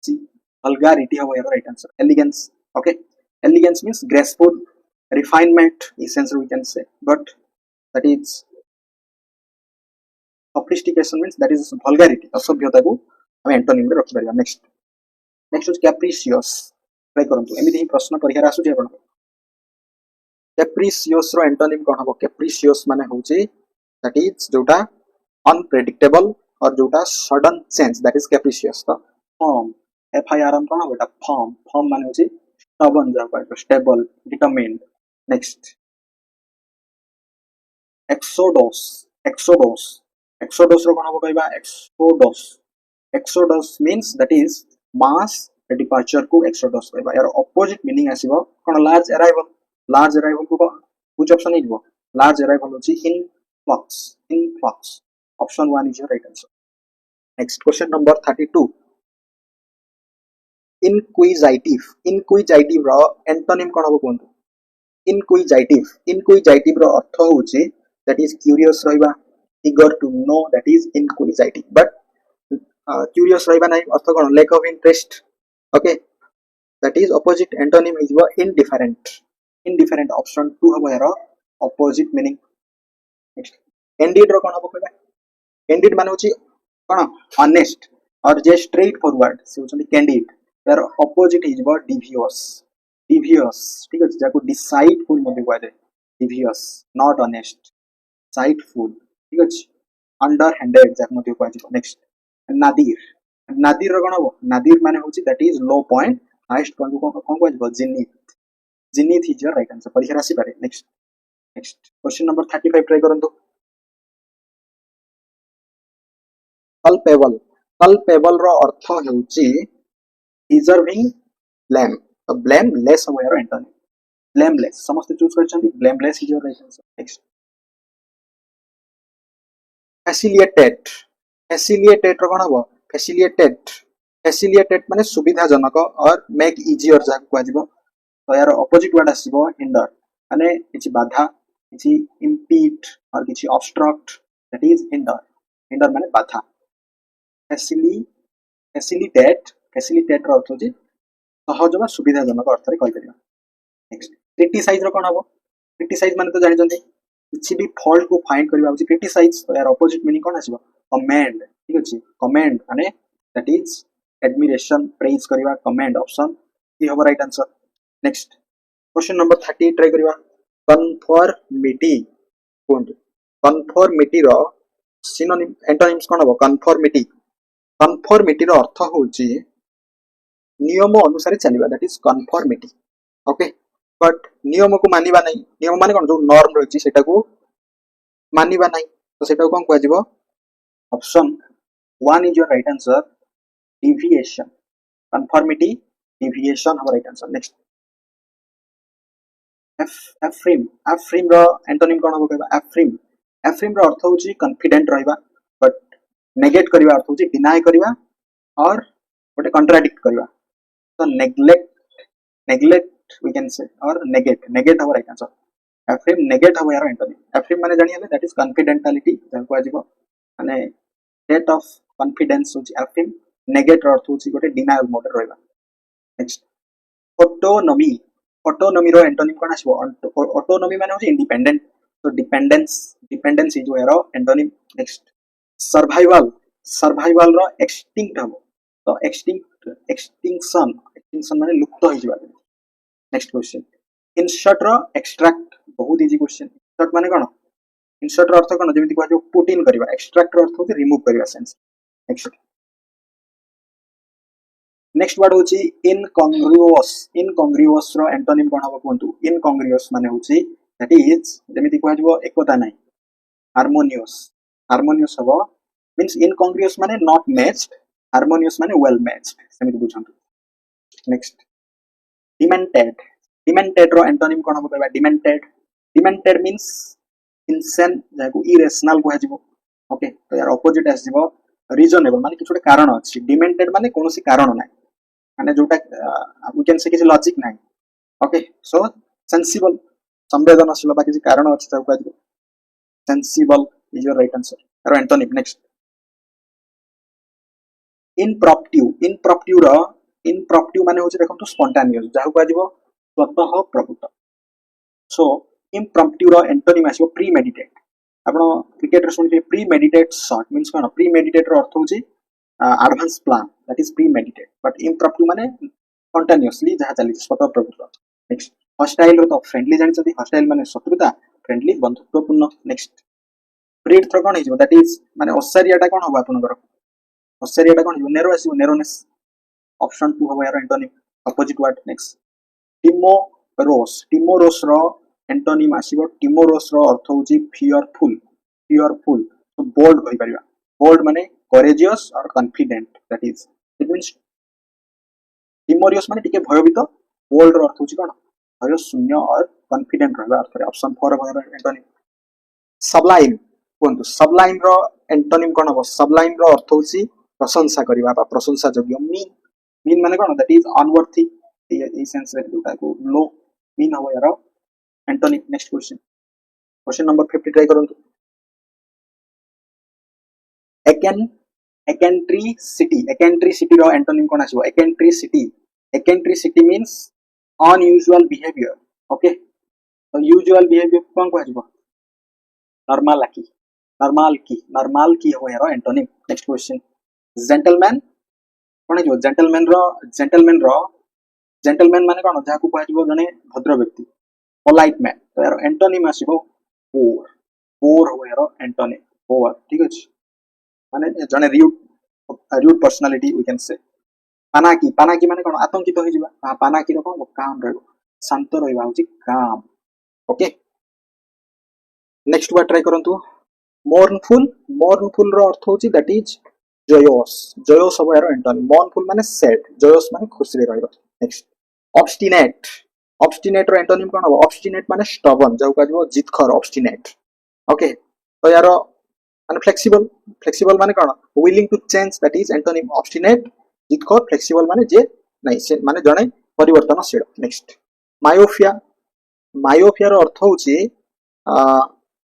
see, vulgarity ହବ ইয়াର right answer, elegance, okay, elegance means graceful, refinement essence we can say, but that is sophistication means that is vulgarity, ଅସଭ୍ୟତାକୁ ଆମେ antonym ରେ ରଖି ପାରିବା. ନେକ୍ସଟ, ନେକ୍ସଟ ହଉଛି capricious, ଟ୍ରାଇ କରନ୍ତୁ, ଏମିତି ହିଁ ପ୍ରଶ୍ନ ପରୀକ୍ଷାରେ ଆସୁଛି ଆପଣଙ୍କ. capricious ର antonym କଣ ହବ, capricious ମାନେ ହଉଛି that is ଯୋଉଟା unpredictable or ଯୋଉଟା sudden change, that is capricious. ତ firm, FIRM କଣ ହବ, এটা firm, firm ମାନେ ହଉଛି stubborn, ଯାହା କହିବ stable, determined. next, exodus, exodus, exodus ର କଣ ହବ କହିବା, exodus, exodus means that is mass departure को exodus कहबा, यार opposite meaning आसीबो कोन, large arrival, large arrival को which option ହେଇଯିବ, large arrival होची influx, influx, option 1 is your right answer. Next, question number 32, inquisitive, inquisitive ର antonym कोन हबो कोन, inquisitive, inquisitive ର अर्थ होची that is curious रहबा, eager to know, that is inquisitive, but curious रहबा नै अर्थ कोन, lack of interest, okay, that is opposite antonym is indifferent, indifferent, option 2 हबो यार opposite meaning. Next, candid रो कोन हबो कहबा, candid माने होची कोन, honest or just straight forward, से होची candid, यार opposite is devious, devious, ठीक है, जाको deceitful मध्ये कहै दे, devious, not honest, deceitful, ठीक है, underhanded जाको मध्ये कहै दे. Next, nadir, nadir रो कोन हबो, nadir माने होची that is low point, highest point को कोन कहै दे, zenith, zenith is your right answer, परीक्षा राशि पारे. Next, next, question number 35 try करंतु, culpable, culpable रो अर्थ हेउची deserving blame, तो blameless हो यार antonym, blameless, समस्त चूज करछंती, blameless is your right answer. Next, facilitated, facilitated रो कोन हबो, facilitated, facilitated माने सुविधाजनक और make easier जा कहजिबो, तो यार opposite word आसीबो hinder, माने किछि बाधा, किछि impede और किछि obstruct, that is hinder, hinder माने बाधा. facilitate, facilitate रो अर्थ होची सहज बा सुविधाजनक अर्थ रे कहि परिबा. नेक्स्ट, क्रिटिसाइज रो कोन हबो, क्रिटिसाइज माने तो जानि जंती किछि भी फॉल्ट को फाइंड करबा होची क्रिटिसाइज, तो यार ऑपोजिट मीनिंग कोन आसीबो, कमेंड, ठीक अछि, कमेंड माने दैट इज एडमिरेशन, प्रेज करबा, कमेंड, ऑप्शन डी हबो right answer. Next, question number 30 try करबा, कन्फर्मिटी कोन, कन्फर्मिटी रो सिनोनिम एंटोनिम्स कोन हबो, कन्फर्मिटी, कन्फर्मिटी रो अर्थ होची नियम अनुसार चलिबा, that is conformity, okay, but नियम को मानिबा नै, नियम माने कोन, जो नॉर्म रहची सेटा को मानिबा नै, तो सेटा को कोन कहै जिवो, option 1 is your right answer, deviation, conformity, deviation हमारा राइट आंसर. नेक्स्ट, एफ्रिम, एफ्रिम रो एंटोनिम कोन हबो कहबा, एफ्रिम, एफ्रिम रो अर्थ होची कॉन्फिडेंट रहबा, बट नेगेट करवा अर्थ होची डिनाय करवा और गोटे कंट्राडिक्ट करवा तो नेग्लेक्ट वी कैन से और नेगेट हवर राइट आंसर एफ्रेम नेगेट हवर यार एंटोनिम एफ्रेम माने जानि हले दैट इज कॉन्फिडेंशियलिटी जाको आजिबो माने स्टेट ऑफ कॉन्फिडेंस होची एफ्रेम नेगेट अर्थ होची गोटे डिनायल मोड रहबा नेक्स्ट ऑटोनॉमी ऑटोनॉमी रो एंटोनिम कोन आसीबो ऑटोनॉमी माने होची इंडिपेंडेंट तो dependence is your antonym next survival रो एक्सटिंक्ट हबो तो एक्सटिंक्शन माने लुप्त हो जिबा नेक्स्ट क्वेश्चन इंसर्ट रो एक्सट्रैक्ट बहुत इजी क्वेश्चन इंसर्ट माने कोन इंसर्ट रो अर्थ कोन जेमिति कहजो पुट इन करबा एक्सट्रैक्ट रो अर्थ होची रिमूव करबा सेंस नेक्स्ट वर्ड होची इनकंग्रुअस रो एंटोनिम कोन हबो कोंतु इनकंग्रुअस माने होची दैट इज जेमिति कहजो एकता नै हार्मोनियस हबो मींस इनकंग्रुअस माने नॉट मैच्ड हार्मोनियस माने वेल मैच्ड सेमिति बुझंतु नेक्स्ट डिमेंटेड रो एंटोनिम कोन हबो कहबा डिमेंटेड मींस इनसेन जाको इरेशनल कहजिबो ओके तो यार ऑपोजिट आसीबो रीजनेबल माने किछुटे कारण अछि डिमेंटेड माने कोनोसी कारण नै माने जोटा वी कैन से किछ लॉजिक नै ओके सो सेंसिबल संवेदनशील बा किछ कारण अछि जाको कहजिबो sensible is your right answer रो एंटोनिम नेक्स्ट इनप्रॉप्टिव माने होची देखंतु स्पॉन्टेनियस जाको कहजिबो स्वतः प्रवृत्त सो इम्प्रॉम्प्टू रो एंटोनिम आसीबो प्रीमेडिटेट आपण क्रिकेट रे सुनि प्रीमेडिटेट शॉट मींस कोन प्रीमेडिटेट रो अर्थ होची advance plan that is premeditate but impromptu माने स्पॉन्टेनियसली जहा चली स्वतः प्रवृत्त नेक्स्ट हॉस्टाइल रो तो फ्रेंडली जानि हॉस्टाइल माने शत्रुता फ्रेंडली बंधुत्वपूर्ण नेक्स्ट ब्रीड थ्रो कोन हिजो दैट इज माने ओसारियाटा कोन होबा आपनकर ओसारियाटा कोन नेरो आसीबो नेरोनेस ऑप्शन 2 होबा यार antonym opposite word next timorous रो एंटोनिम आसीबो टिमोरोस रो अर्थ होची फियरफुल तो बोल्ड होई परिबा बोल्ड माने करेजियस और confident that is it means timorous माने टिके भयभीत बोल्ड रो अर्थ होची कोन भय शून्य और कॉन्फिडेंट रहबा अर्थ रे ऑप्शन 4 होबा यार एंटोनिम सबलाइन कोंतु सबलाइन रो एंटोनिम कोन हो सबलाइन रो अर्थ होची प्रशंसा करबा बा प्रशंसा योग्य मीन माने कोन दैट इज अनवर्थी ए सेंस रे दुटा को लो मीन हो यार antonym next question number 50 try करंतु एकेंट्री सिटी रो एंटोनिम कोन आसीबो eccentricity means unusual behaviour okay तो यूजुअल बिहेवियर कोन कहजिबो नॉर्मल की हो यार एंटोनिम नेक्स्ट क्वेश्चन जेंटलमैन कोन जो जेंटलमैन माने कोन जाहा को कहजिबो जने भद्र व्यक्ति पोलाइट मैन तो यार एंटोनिम आसीबो पोर हो यार एंटोनिम पोर ठीक अछि माने जने रूड पर्सनालिटी वी कैन से पानाकी माने कोन आतंकित हो जिबा पानाकी रो कोन काम रहबो शांत रहबा होची काम ओके नेक्स्ट वर्ड ट्राई करंतु मोर्नफुल रो अर्थ होची दैट इज जयोस हो यार एंटोनिम मोर्नफुल माने सैड जयोस माने खुशी रहबा नेक्स्ट ऑब्स्टिनेट रो एंटोनिम कोन हो ऑब्स्टिनेट माने स्टबर्न जाउ कहजबो जितखर ऑब्स्टिनेट ओके तो यार माने फ्लेक्सिबल माने कोन willing to change that is antonym obstinate जितखर फ्लेक्सिबल माने जे नै से माने जणे परिवर्तनशील नेक्स्ट मायोफिया रो अर्थ होची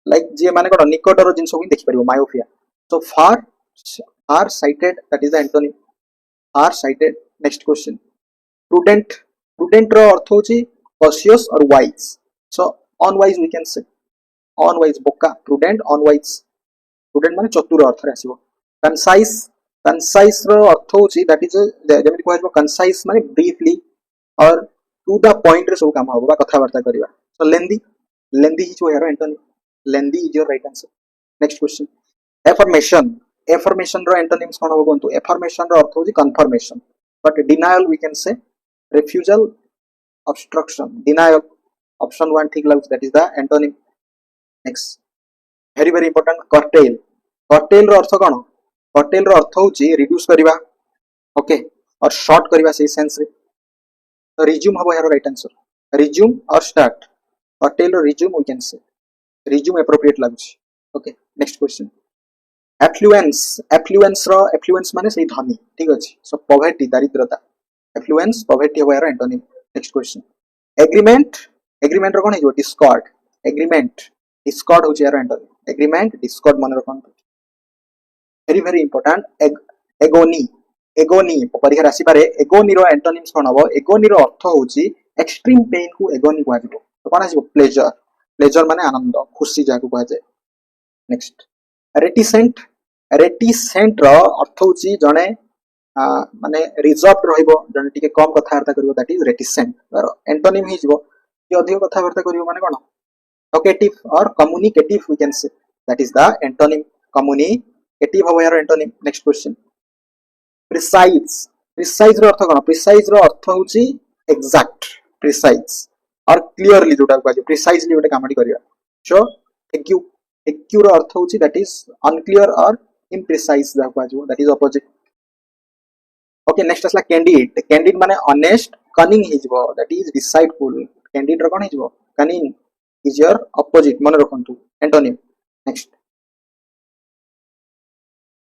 लाइक जे माने कोन निकटर जिंस को देखि परिबो myopia so far sighted that is the antonym far sighted next question prudent रो अर्थ होची cautious or wise so unwise we can say unwise बोका प्रूडेंट अनवाइज प्रूडेंट माने चतुर अर्थ रे आसीबो कंसाइज रो अर्थ होची दैट इज जेमिति कहजबो कंसाइज माने briefly or to the point रे सब काम होबा कथा वार्ता करिवा so lengthy is your antonym lengthy is your right answer next question affirmation रो एंटोनिम्स कोन होबो कोंतु एफर्मेशन रो अर्थ होची confirmation but denial we can say refusal obstruction denial option 1 ठीक लागु that is the antonym next very important curtail रो अर्थ कोन curtail रो अर्थ होची रिड्यूस करिवा ओके और शॉर्ट करिवा से सेंस रे तो रिज्यूम हबो यार right answer resume or start curtail रो resume we can say resume appropriate लागु ओके नेक्स्ट क्वेश्चन एफ्लुएंस माने सही धनी ठीक अछि सो पॉवर्टी दारिद्रता एफ्लुएंस पॉवर्टी हो यार antonym next question agreement agreement रो कोन हिजो डिस्कॉर्ड एग्रीमेंट डिस्कॉर्ड हो यार एंटोनिम एग्रीमेंट डिस्कॉर्ड मन रखन very important एगोनी एगोनी परीक्षा राशि पारे एगोनी रो एंटोनिम्स कोन हबो एगोनी रो अर्थ होची एक्सट्रीम पेन को एगोनी कुआ जिवो तो कोन आसीबो प्लेजर प्लेजर माने आनंद खुशी जाको कुआ जाय नेक्स्ट रेटिसेंट रेटिसेंट रो अर्थ होची जने माने रिजर्व रहिबो जने टिके कम कथा वार्ता करिवो that is reticent or antonym ही जिवो कि अधिक कथा वार्ता करिवो माने कोन talkative or communicative we can say that is the antonym communicative हो यार antonym next question precise precise रो अर्थ कोन प्रिसाइज रो अर्थ होची एग्जैक्ट प्रिसाइज और क्लियरली जोटा को प्रिसाइजली गोटे कामटी करिया सो एक्यू रो अर्थ होची दैट इज अनक्लियर और इम्प्रिसाइज जा को that is opposite okay next असला कैंडिड कैंडिड माने ऑनेस्ट कनिंग हिजबो दैट इज डिसाइडफुल कैंडिड रो कोन हिजबो कनिंग इज योर ऑपोजिट मन रखंतु एंटोनिम नेक्स्ट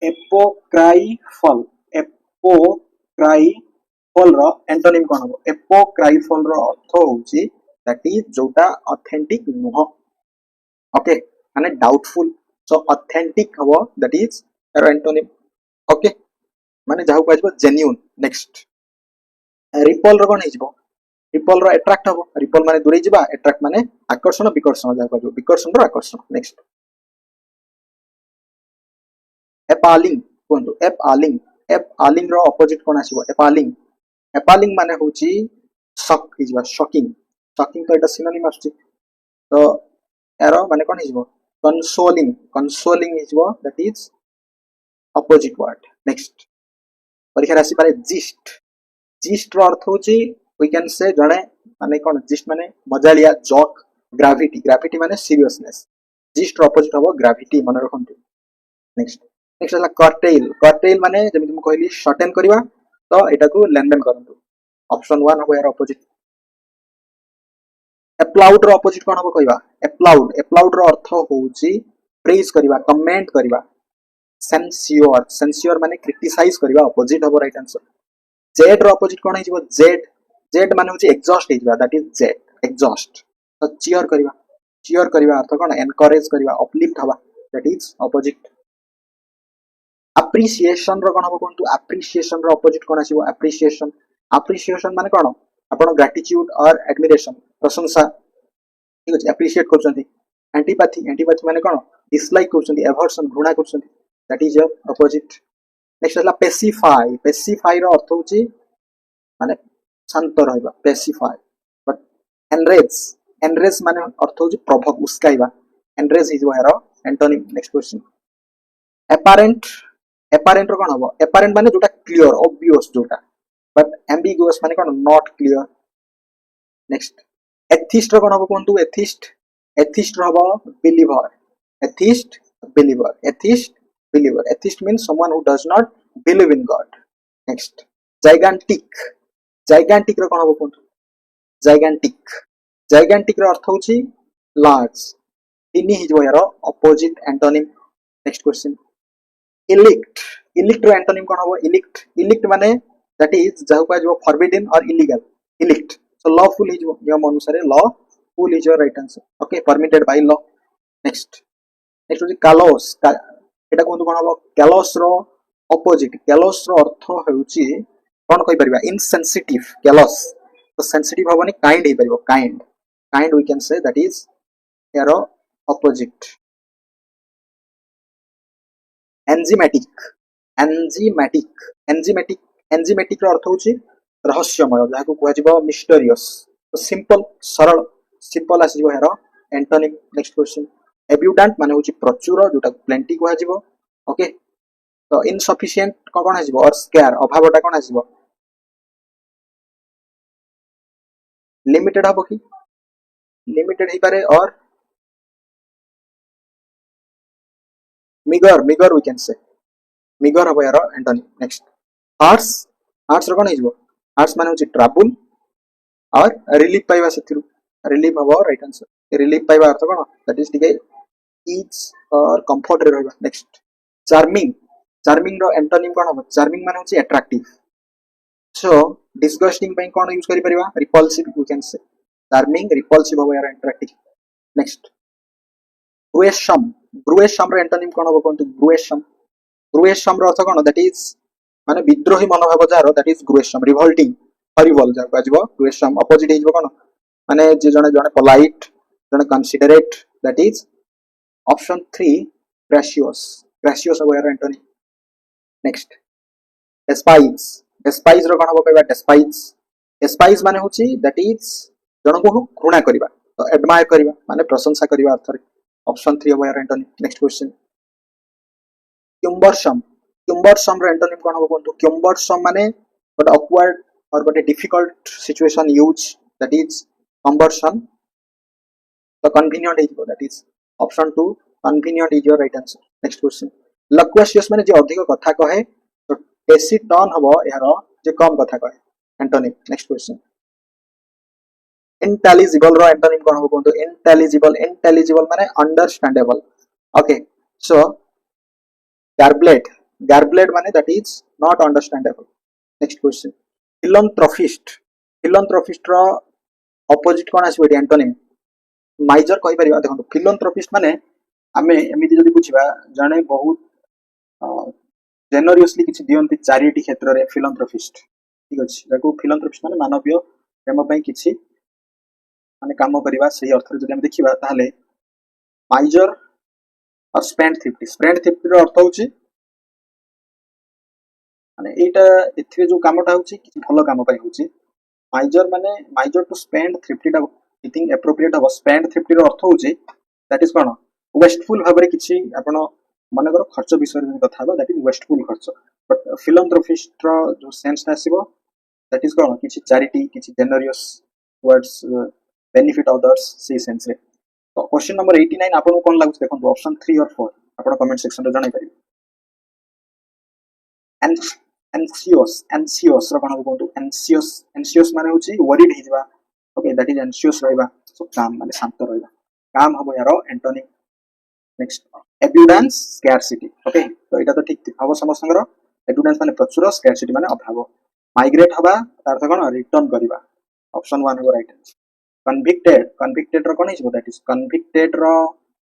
एपोक्राइफल एपोक्राइफल रो एंटोनिम कोन हो एपोक्राइफल रो अर्थ होची दैट इज जोटा ऑथेंटिक नुह ओके माने डाउटफुल सो ऑथेंटिक हबो दैट इज एरो एंटोनिम ओके माने जाहु कहबो जेन्युइन नेक्स्ट रिपल रो कोन हिजबो रिपल रो अट्रैक्ट हबो रिपल माने दूरे जिबा अट्रैक्ट माने आकर्षण विकर्षण जाहु कहबो विकर्षण रो आकर्षण नेक्स्ट एपालिंग कोंतु एपालिंग रो ऑपोजिट कोन आसीबो एपालिंग एपालिंग माने होची शॉक हिजबा शॉकिंग शॉकिंग तो एटा सिनोनिम आछी तो एरो माने कोन हिजबो कंसोलिंग कंसोलिंग हिजबो that is opposite word next परीक्षा राशि पारे जिस्ट जिस्ट रो अर्थ होची वी कैन से जणे माने कोन जिस्ट माने मजालिया जोक ग्रेविटी ग्रेविटी माने सीरियसनेस जिस्ट रो ऑपोजिट हबो ग्रेविटी मन रखंतु नेक्स्ट नेक्स्ट हला कर्टेल कर्टेल माने जेमिति म कहली शॉर्टेन करबा तो एटा को लेनदेन करंतु ऑप्शन 1 हो यार ऑपोजिट एप्लाउड रो ऑपोजिट कोन हबो कहबा एप्लाउड एप्लाउड रो अर्थ होची प्रेज करबा कमेंट करबा सेंसियोर सेंसियोर माने क्रिटिसाइज करबा ऑपोजिट हबो राइट आंसर जेड रो ऑपोजिट कोन हिजबो जेड जेड माने होची एग्जॉस्ट हिजबा दैट इज जेड एग्जॉस्ट तो चीयर करबा अर्थ कोन एनकरेज करबा अपलिफ्ट हबा दैट इज ऑपोजिट अप्रिसिएशन रो कोन हबो कोंतु अप्रिसिएशन रो ऑपोजिट कोन आसीबो अप्रिसिएशन अप्रिसिएशन माने कोन आपण ग्रेटिट्यूड और एडमिरेशन प्रशंसा ठीक अछि अप्रिशिएट करछंती एंटीपैथी एंटीपैथी माने कोन डिसलाइक करछंती एवर्सन घृणा करछंती that is your opposite next हला पेसिफाई पेसिफाई रो अर्थ होची माने शांत रहबा पेसिफाई बट एनरेज एनरेज माने अर्थ होची प्रभव उस्काइबा एनरेज इज हेरो एंटोनिम नेक्स्ट क्वेश्चन एपारेंट एपारेंट रो कोन हबो एपारेंट माने जोटा क्लियर ऑब्वियस जोटा बट एम्बिगुअस माने कोन नॉट क्लियर नेक्स्ट एथिस्ट रो कोन हबो कोंतु एथिस्ट रो हबो believer atheist believer atheist believer atheist means someone who does not believe in god next gigantic gigantic रो कोन हबो कोंतु gigantic रो अर्थ होची लार्ज इनी हिजबो यार opposite antonym next question elect elect रो एंटोनिम कोन हबो elect माने दैट इज जाहु का जो forbidden और illegal elect so lawful हिजबो नियम अनुसार lawful is your right answer okay permitted by law next होची कालोस एटा कोन कोन हबो कैलोस रो ऑपोजिट कैलोस रो अर्थ हेउची कोन कहि परिबा इनसेंसिटिव कैलोस तो सेंसिटिव हबनी काइंड हे परिबो kind we can say that is एरो ऑपोजिट एंजाइमेटिक एंजाइमेटिक रो अर्थ होची रहस्यमय जाको कहै जिवो मिस्टीरियस तो सिंपल आसी हेरो एंटोनिम नेक्स्ट क्वेश्चन एब्यूडेंट माने होची प्रचुर जोटा प्लेंटी कहै जिवो ओके तो इनसफिशिएंट कोन आसीबो और स्केयर अभावटा कोन आसीबो लिमिटेड हबो कि लिमिटेड ही पारे or meagre we can say meagre हबो यार एंटोनिम नेक्स्ट आर्ट्स रो कोन हिजबो आर्ट्स माने होची ट्रबल और रिलीफ पाइबा सेतिरु रिलीफ हबो राइट आंसर रिलीफ पाइबा अर्थ कोन दैट इज टिके इज और कंफर्ट रे रहबा नेक्स्ट चार्मिंग चार्मिंग रो एंटोनिम कोन हो चार्मिंग माने होची अट्रैक्टिव सो डिस्गस्टिंग पे कोन यूज करि परिबा repulsive you can say charming repulsive हो यार अट्रैक्टिव नेक्स्ट ग्रुएशम ग्रुएशम रो एंटोनिम कोन हो कोन ग्रुएशम ग्रुएशम रो अर्थ कोन दैट इज माने विद्रोही मनोभाव जार that is gruesome revolting horrible जा काजबो ग्रुएशम अपोजिट हिजबो कोन माने जे जने जने पोलाइट जने considerate that is option 3 gracious gracious हो यार एंटोनिम नेक्स्ट डेस्पाइज डेस्पाइज रो कोन हो कहबा डेस्पाइज डेस्पाइज माने होची दैट इज जन को घृणा करबा तो एडमायर करबा माने प्रशंसा करबा अर्थ रे ऑप्शन 3 हो यार antonym next question cumbersome cumbersome रो एंटोनिम कोन हो कोन क्युम्बरसम माने but awkward or but difficult situation use that is cumbersome तो convenient is that is option 2 convenient is your right answer next question loquacious माने जे अधिक कथा कहे तो टेसिटन हबो यार जे कम कथा कहे एंटोनिम नेक्स्ट क्वेश्चन इंटेलिजिबल रो एंटोनिम कोन हो कोन इंटेलिजिबल इंटेलिजिबल माने understandable okay so garbled garbled माने that is not understandable next question philanthropist रो ऑपोजिट कोन आसीबो एंटोनिम माइजर कहि परिबा देखो फिलंथ्रोपिस्ट माने आमे एमिति जदि बुझिबा जने बहुत जेनरियसली किछि दियंती चैरिटी क्षेत्र रे फिलंथ्रोपिस्ट ठीक अछि जाको फिलंथ्रोपिस्ट माने मानवीय प्रेम पई किछि माने काम करबा सही अर्थ रे जदि हम देखिबा ताहाले माइजर और स्पेंड थ्रिफ्टी रो अर्थ होछि माने एटा एथिरे जो कामटा होछि किछि भलो काम पई होछि माइजर टू स्पेंड थ्रिफ्टी टा आई थिंक एप्रोप्रिएट हो स्पेंड थ्रिफ्टी रो अर्थ होछि दैट इज कोन वेस्टफुल भाबरे किछि आपण मन करो खर्च विषय रे कथा बा दैट इज वेस्टफुल खर्च बट फिलंथ्रोपिस्ट रो जो सेंस आसीबो दैट इज कोन किछि चैरिटी किछि जेनरियस टुवर्ड्स बेनिफिट अदर्स सी सेंस रे तो क्वेश्चन नंबर 89 आपण कोन लागु देखो ऑप्शन 3 और 4 आपण कमेंट सेक्शन रे जणाई परिबे anxious रो कोन कोन anxious माने होची वरीड हिजबा ओके दैट इज anxious रहबा सो काम माने शांत रहबा काम हबो यारो एंटोनिम नेक्स्ट एब्युडेंस स्कैर्सिटी ओके तो एटा तो ठीक हबो समस्तंगर एब्युडेंस माने प्रचुर स्कैर्सिटी माने अभाव माइग्रेट हबा तार अर्थ कोन रिटर्न करबा ऑप्शन 1 हो राइट कन्विक्टेड रो कोन हिजबो दैट इज कन्विक्टेड रो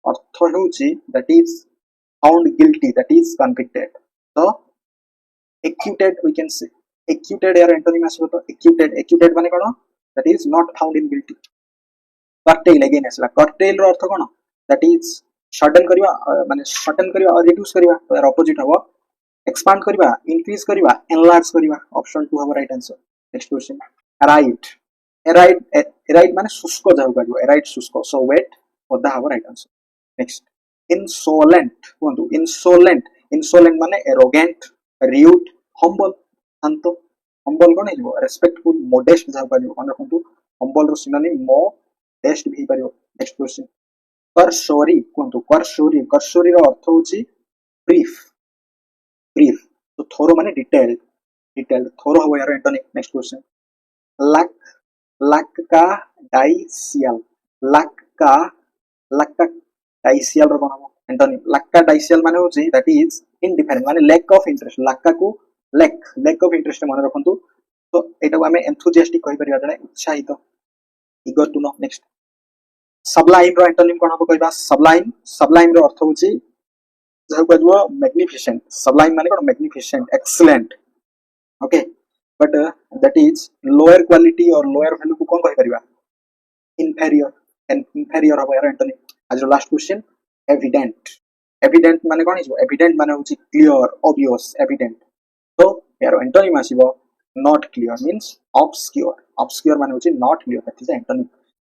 अर्थ होची that is found guilty that is convicted तो acquitted we can say acquitted यार एंटोनिम आसीबो तो acquitted माने कोन that is not found in guilty curtail again आसला curtail रो अर्थ कोन दैट इज शॉर्टन करबा माने शॉर्टन करबा और रिड्यूस करबा तो यार ऑपोजिट हबो एक्सपांड करबा इंक्रीज करबा एनलार्ज करबा ऑप्शन 2 हबो right answer next question right माने शुष्क जाउ करबो राइट शुष्क सो वेट ओदा हबो राइट आंसर नेक्स्ट इंसोलेंट माने एरोगेंट rude humble शांत humble कोन हिजबो respectful modest जाउ परिबो कोन रखंतु humble रो synonym modest भी परिबो नेक्स्ट क्वेश्चन कर्सोरी रो अर्थ होची brief तो थोरो माने डिटेल थोरो हो यार एंटोनिम नेक्स्ट क्वेश्चन lack का डाइसियल रो कोन हो एंटोनिम lack का डाइसियल माने होची दैट इज इंडिफरेंट माने लैक ऑफ इंटरेस्ट लाका को लैक ऑफ इंटरेस्ट मन रखंतु तो एटा हमें एंथुसियास्टिक कहि परिबा जने उत्साहित eager to know next sublime रो एंटोनिम कोन हो कहबा सबलाइम रो अर्थ होची जहा कहबो मैग्निफिसेंट सबलाइम माने कोन magnificent excellent okay but that is lower quality or lower value को कोन कहि परिबा इंफीरियर हो यार एंटोनिम आज लास्ट क्वेश्चन एविडेंट माने कोन हिजबो एविडेंट माने होची क्लियर ऑब्वियस एविडेंट तो यार एंटोनिम आसीबो नॉट क्लियर मींस ऑब्स्क्योर माने होची not clear that is antonym